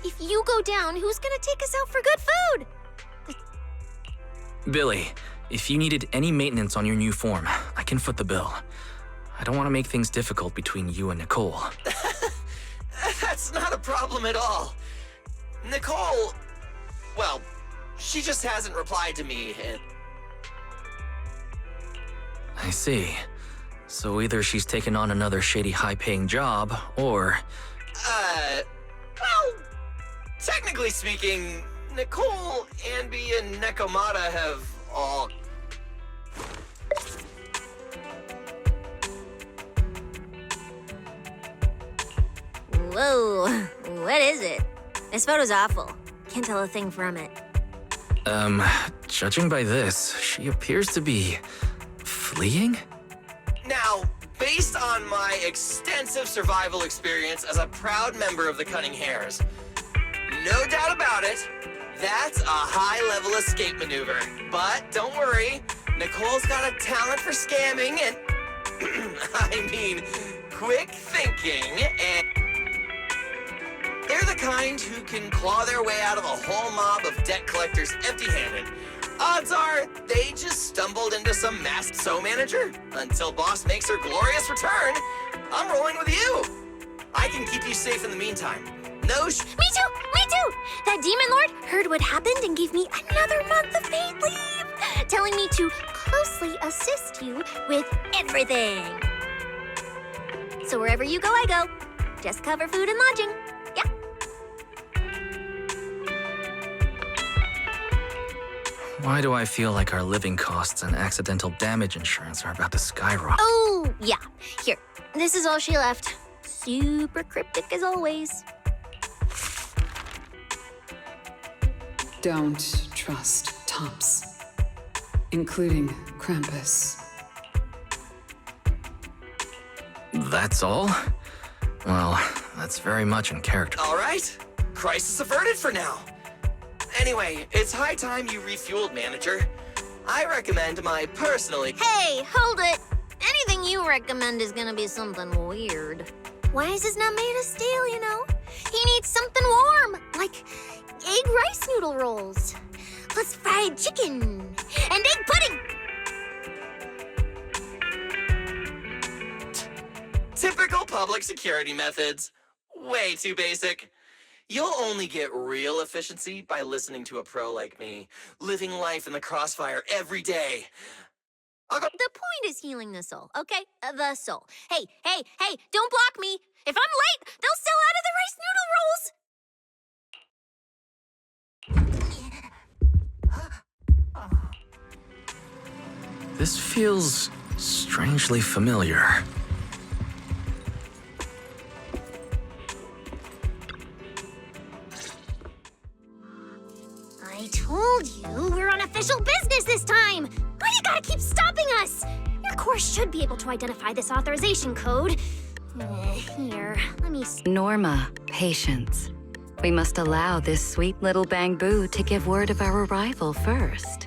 If you go down, who's gonna take us out for good food? Billy, if you needed any maintenance on your new form, I can foot the bill. I don't want to make things difficult between you and Nicole. That's not a problem at all. Nicole, well, she just hasn't replied to me, and... I see. So either she's taken on another shady high-paying job, or... well, technically speaking, Nicole, Anby, and Nekomata have all... Whoa, what is it? This photo's awful. Can't tell a thing from it. Judging by this, she appears to be... fleeing? Now, based on my extensive survival experience as a proud member of the Cunning Hares, no doubt about it, that's a high-level escape maneuver. But don't worry, Nicole's got a talent for scamming and... I mean, quick thinking, and... they're the kind who can claw their way out of a whole mob of debt collectors empty-handed. Odds are, they just stumbled into some masked SO manager. Until boss makes her glorious return, I'm rolling with you. I can keep you safe in the meantime. No Me too! Me too! That demon lord heard what happened and gave me another month of paid leave, telling me to closely assist you with everything. So wherever you go, I go. Just cover food and lodging. Yeah. Why do I feel like our living costs and accidental damage insurance are about to skyrocket? Oh, yeah. Here, this is all she left. Super cryptic as always. Don't trust Tops, including Krampus. That's all? Well, that's very much in character. All right, crisis averted for now. Anyway, it's high time you refueled, Manager. I recommend my personally... Hey, hold it! Anything you recommend is gonna be something weird. Wise is not made of steel, you know? He needs something warm, like egg rice noodle rolls, plus fried chicken, and egg pudding! Typical public security methods. Way too basic. You'll only get real efficiency by listening to a pro like me, living life in the crossfire every day. The point is healing the soul, okay? The soul. Hey, don't block me. If I'm late, they'll sell out of the rice noodle rolls. This feels strangely familiar. I told you we're on official business this time. Why you gotta keep stopping us? Your course should be able to identify this authorization code. Here, let me see. Norma, patience. We must allow this sweet little bamboo to give word of our arrival first.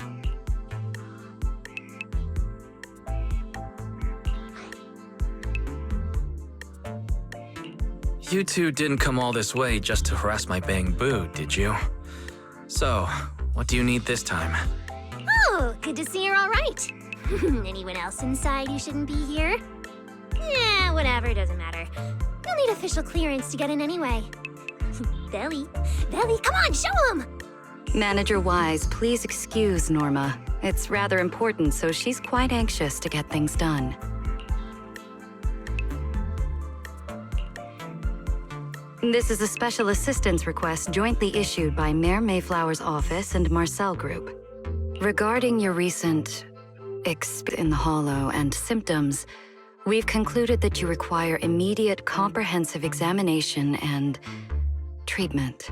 You two didn't come all this way just to harass my bang boo, did you? So, what do you need this time? Oh, good to see you're all right. Anyone else inside who shouldn't be here? Yeah, whatever, doesn't matter. You'll need official clearance to get in anyway. Belly, come on, show 'em! Manager Wise, please excuse Norma. It's rather important, so she's quite anxious to get things done. This is a special assistance request jointly issued by Mayor Mayflower's office and Marcel Group. Regarding your recent in the hollow and symptoms, we've concluded that you require immediate comprehensive examination and treatment.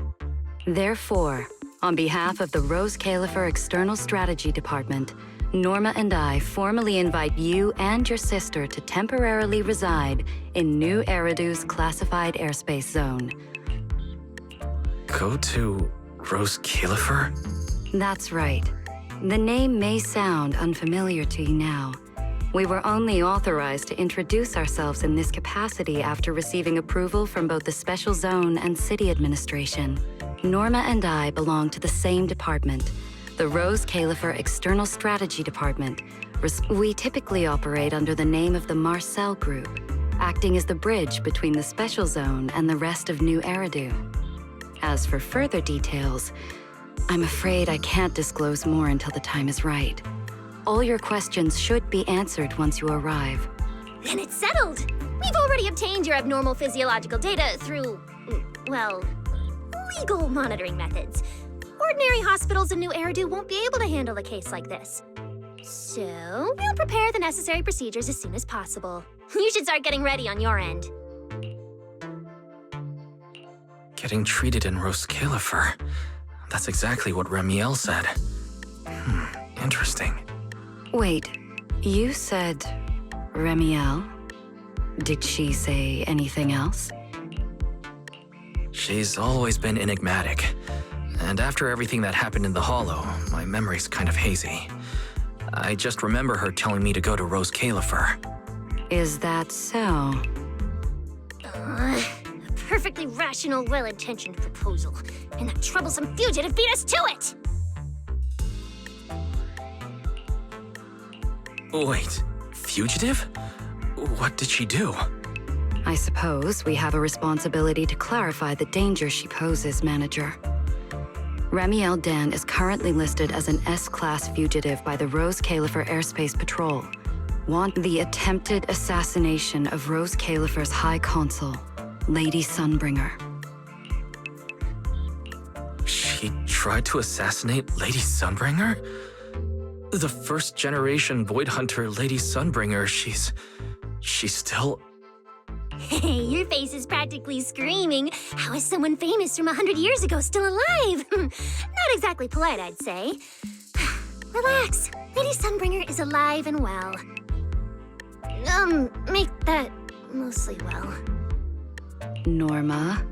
Therefore, on behalf of the Rose Califer External Strategy Department, Norma and I formally invite you and your sister to temporarily reside in New Eridu's classified airspace zone. Go to Rose Califer? That's right. The name may sound unfamiliar to you now. We were only authorized to introduce ourselves in this capacity after receiving approval from both the Special Zone and City Administration. Norma and I belong to the same department, the Rose Califer External Strategy Department. We typically operate under the name of the Marcel Group, acting as the bridge between the Special Zone and the rest of New Eridu. As for further details, I'm afraid I can't disclose more until the time is right. All your questions should be answered once you arrive. Then it's settled! We've already obtained your abnormal physiological data through, well, legal monitoring methods. Ordinary hospitals in New Eridu won't be able to handle a case like this. So, we'll prepare the necessary procedures as soon as possible. You should start getting ready on your end. Getting treated in Rose Califer. That's exactly what Remiel said. Interesting. Wait, you said Remiel? Did she say anything else? She's always been enigmatic. And after everything that happened in the Hollow, my memory's kind of hazy. I just remember her telling me to go to Rose Califer. Is that so? A perfectly rational, well-intentioned proposal. And that troublesome fugitive beat us to it! Wait, fugitive? What did she do? I suppose we have a responsibility to clarify the danger she poses, Manager. Remiel Dan is currently listed as an S-Class fugitive by the Rose Califer Airspace Patrol. Want the attempted assassination of Rose Califer's High Consul, Lady Sunbringer. She tried to assassinate Lady Sunbringer? The first-generation Void Hunter Lady Sunbringer, she's still... Hey, your face is practically screaming. How is someone famous from 100 years ago still alive? Not exactly polite, I'd say. Relax. Lady Sunbringer is alive and well. Make that mostly well. Norma?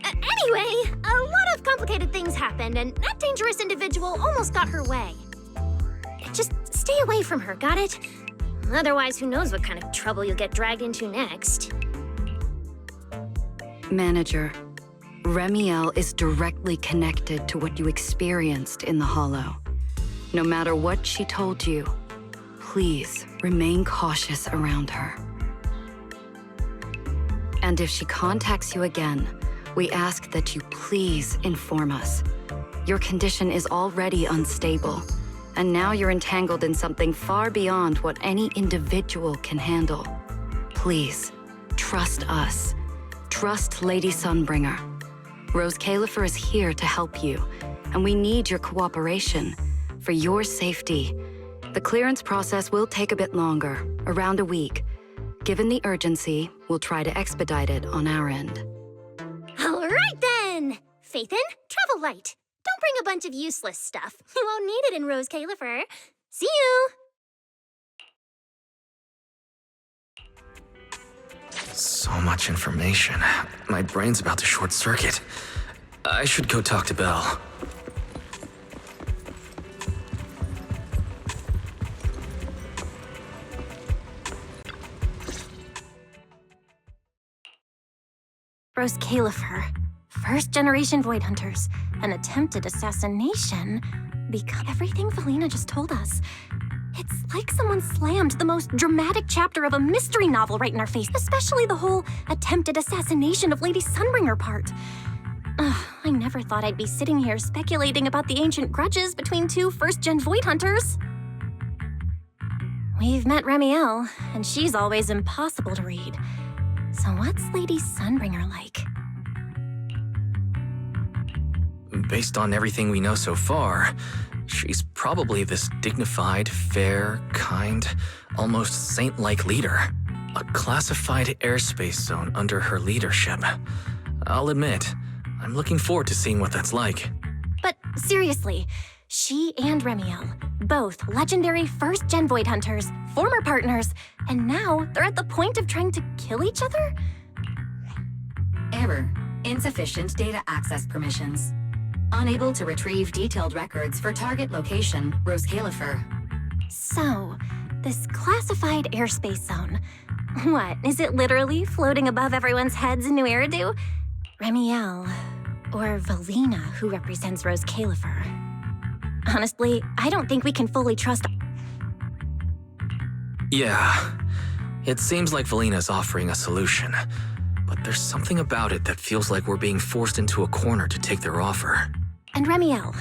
Anyway, a lot of complicated things happened, and that dangerous individual almost got her way. Just stay away from her, got it? Otherwise, who knows what kind of trouble you'll get dragged into next. Manager, Remiel is directly connected to what you experienced in the Hollow. No matter what she told you, please remain cautious around her. And if she contacts you again, we ask that you please inform us. Your condition is already unstable, and now you're entangled in something far beyond what any individual can handle. Please, trust us. Trust Lady Sunbringer. Rose Califer is here to help you, and we need your cooperation. For your safety. The clearance process will take a bit longer, around a week. Given the urgency, we'll try to expedite it on our end. All right then! Faithin, travel light. Don't bring a bunch of useless stuff. You won't need it in Rose Califer. See you! So much information. My brain's about to short circuit. I should go talk to Belle. Rose Califer, first-generation Void Hunters, an attempted assassination, because everything Valina just told us. It's like someone slammed the most dramatic chapter of a mystery novel right in our face, especially the whole attempted assassination of Lady Sunbringer part. I never thought I'd be sitting here speculating about the ancient grudges between two first-gen Void Hunters. We've met Remiel, and she's always impossible to read. So what's Lady Sunbringer like? Based on everything we know so far, she's probably this dignified, fair, kind, almost saint-like leader. A classified airspace zone under her leadership. I'll admit, I'm looking forward to seeing what that's like. But seriously, she and Remiel, both legendary first-gen Void Hunters, former partners, and now they're at the point of trying to kill each other? Error. Insufficient data access permissions. Unable to retrieve detailed records for target location, Rose Califer. So, this classified airspace zone. What, is it literally floating above everyone's heads in New Eridu? Remiel, or Valina, who represents Rose Califer. Honestly, I don't think we can fully trust... Yeah, it seems like Valina's offering a solution, but there's something about it that feels like we're being forced into a corner to take their offer. And Remiel,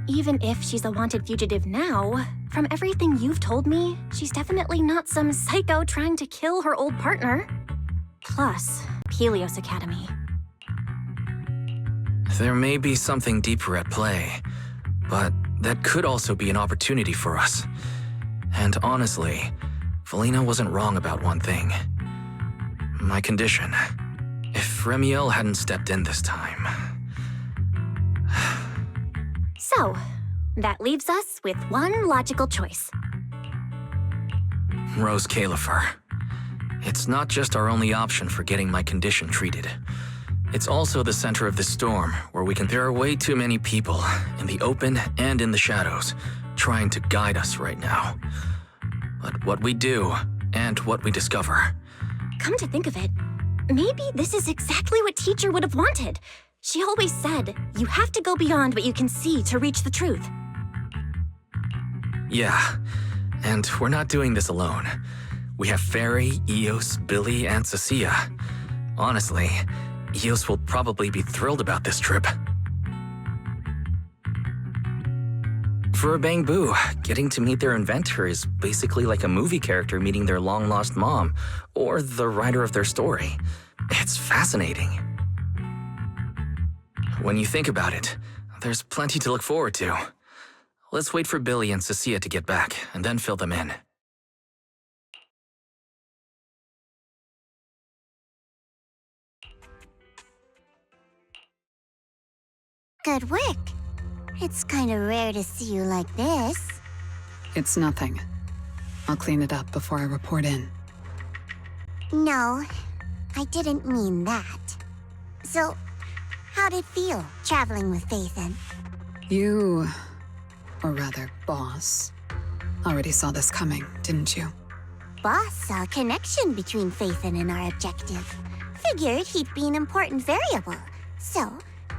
even if she's a wanted fugitive now, from everything you've told me, she's definitely not some psycho trying to kill her old partner. Plus, Helios Academy. There may be something deeper at play, but that could also be an opportunity for us. And honestly, Valina wasn't wrong about one thing. My condition. If Remiel hadn't stepped in this time... So, that leaves us with one logical choice. Rose Califer. It's not just our only option for getting my condition treated. It's also the center of the storm, where there are way too many people, in the open and in the shadows, trying to guide us right now. But what we do, and what we discover... Come to think of it, maybe this is exactly what Teacher would have wanted. She always said, you have to go beyond what you can see to reach the truth. Yeah, and we're not doing this alone. We have Fairy, Eos, Billy, and Cecilia. Honestly, Eos will probably be thrilled about this trip. For a Bangbu, getting to meet their inventor is basically like a movie character meeting their long-lost mom, or the writer of their story. It's fascinating. When you think about it, there's plenty to look forward to. Let's wait for Billy and Cecilia to get back, and then fill them in. Good work. It's kind of rare to see you like this. It's nothing. I'll clean it up before I report in. No, I didn't mean that. So, how'd it feel, traveling with Phaethon? You, or rather, Boss, already saw this coming, didn't you? Boss saw a connection between Phaethon and our objective. Figured he'd be an important variable. So,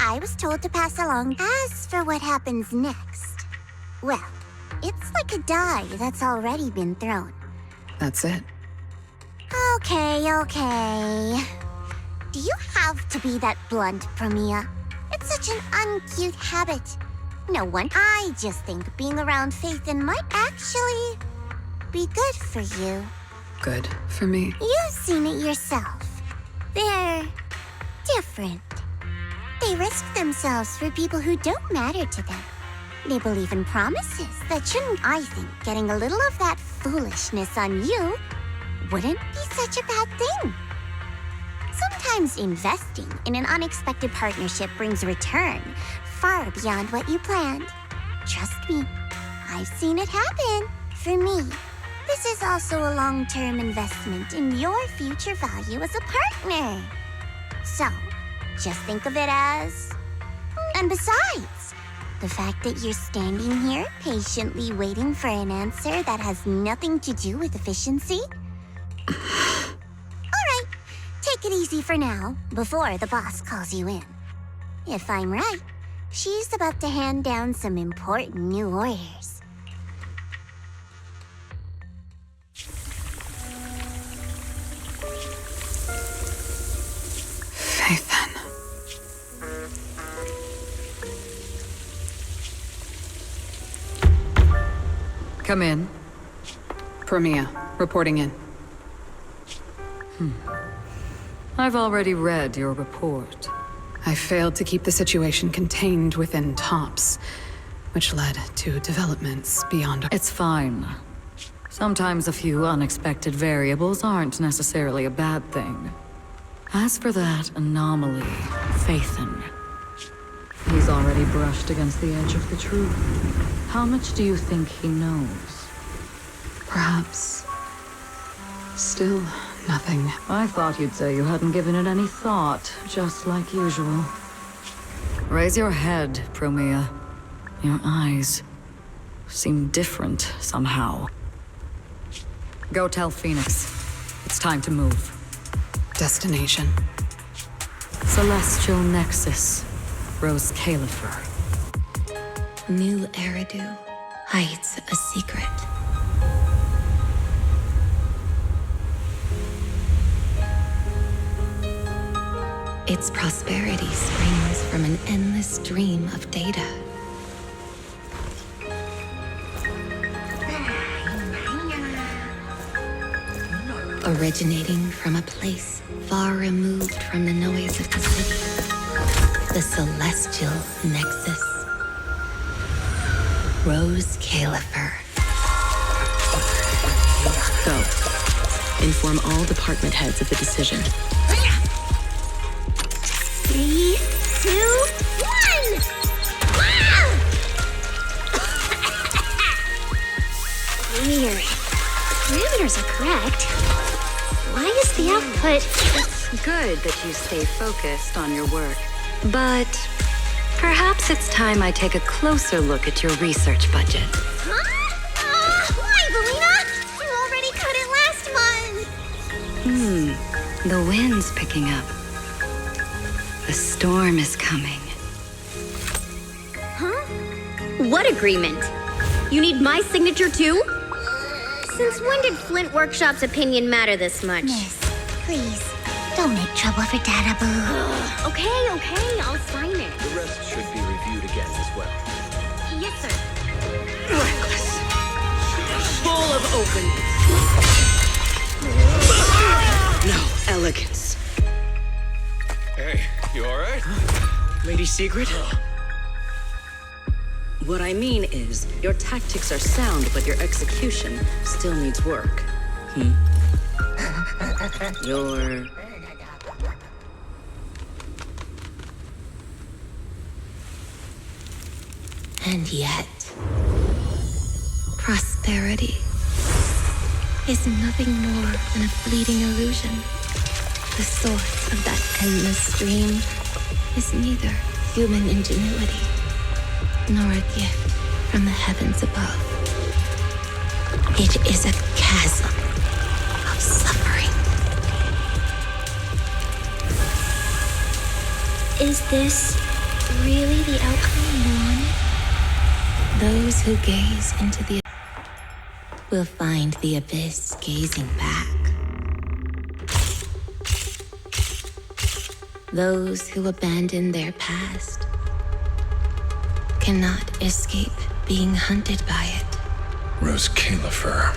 I was told to pass along. As for what happens next, well, it's like a die that's already been thrown. That's it. Okay. Do you have to be that blunt, Promia? It's such an uncute habit. No one. I just think being around Phaethon might actually be good for you. Good for me? You've seen it yourself. They're different. They risk themselves for people who don't matter to them. They believe in promises that shouldn't. I think getting a little of that foolishness on you wouldn't be such a bad thing. Sometimes investing in an unexpected partnership brings a return far beyond what you planned. Trust me, I've seen it happen. For me, this is also a long-term investment in your future value as a partner. So, just think of it as... And besides, the fact that you're standing here patiently waiting for an answer that has nothing to do with efficiency? All right, take take it easy for now, before the boss calls you in. If I'm right, she's about to hand down some important new orders. Faithen. Come in. Premia, reporting in. I've already read your report. I failed to keep the situation contained within TOPS, which led to developments beyond our... It's fine. Sometimes a few unexpected variables aren't necessarily a bad thing. As for that anomaly, Faithen, he's already brushed against the edge of the truth. How much do you think he knows? Perhaps... still nothing. I thought you'd say you hadn't given it any thought, just like usual. Raise your head, Premia. Your eyes seem different somehow. Go tell Phoenix. It's time to move. Destination. Celestial Nexus. Rose Califer. New Eridu hides a secret. Its prosperity springs from an endless stream of data. Originating from a place far removed from the noise of the city. The Celestial Nexus. Rose Califer. Go. Inform all department heads of the decision. 3, 2, 1! Weird. Parameters are correct. Why is the output... It's good that you stay focused on your work. But perhaps it's time I take a closer look at your research budget. Huh? Why, Belina? You already cut it last month! The wind's picking up. The storm is coming. Huh? What agreement? You need my signature too? Since when did Flint Workshop's opinion matter this much? Miss, please, don't make trouble for Dada Boo. Okay, I'll sign it. The rest should be reviewed again as well. Yes, sir. Reckless. Full of openness. No elegance. Hey, you alright? Lady Secret? What I mean is, your tactics are sound, but your execution still needs work. Your... And yet, prosperity is nothing more than a fleeting illusion. The source of that endless stream is neither human ingenuity nor a gift from the heavens above. It is a chasm of suffering. Is this really the outcome you wanted? Those who gaze into the will find the abyss gazing back. Those who abandon their past cannot escape being hunted by it. Rose Califer.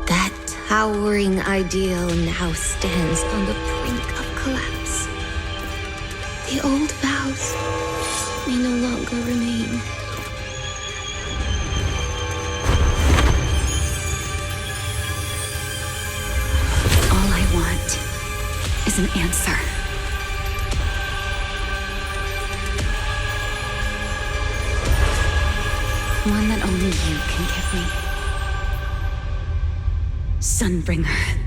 That towering ideal now stands on the brink of collapse. The old vows may no longer remain. All I want is an answer. One that only you can give me. Sunbringer.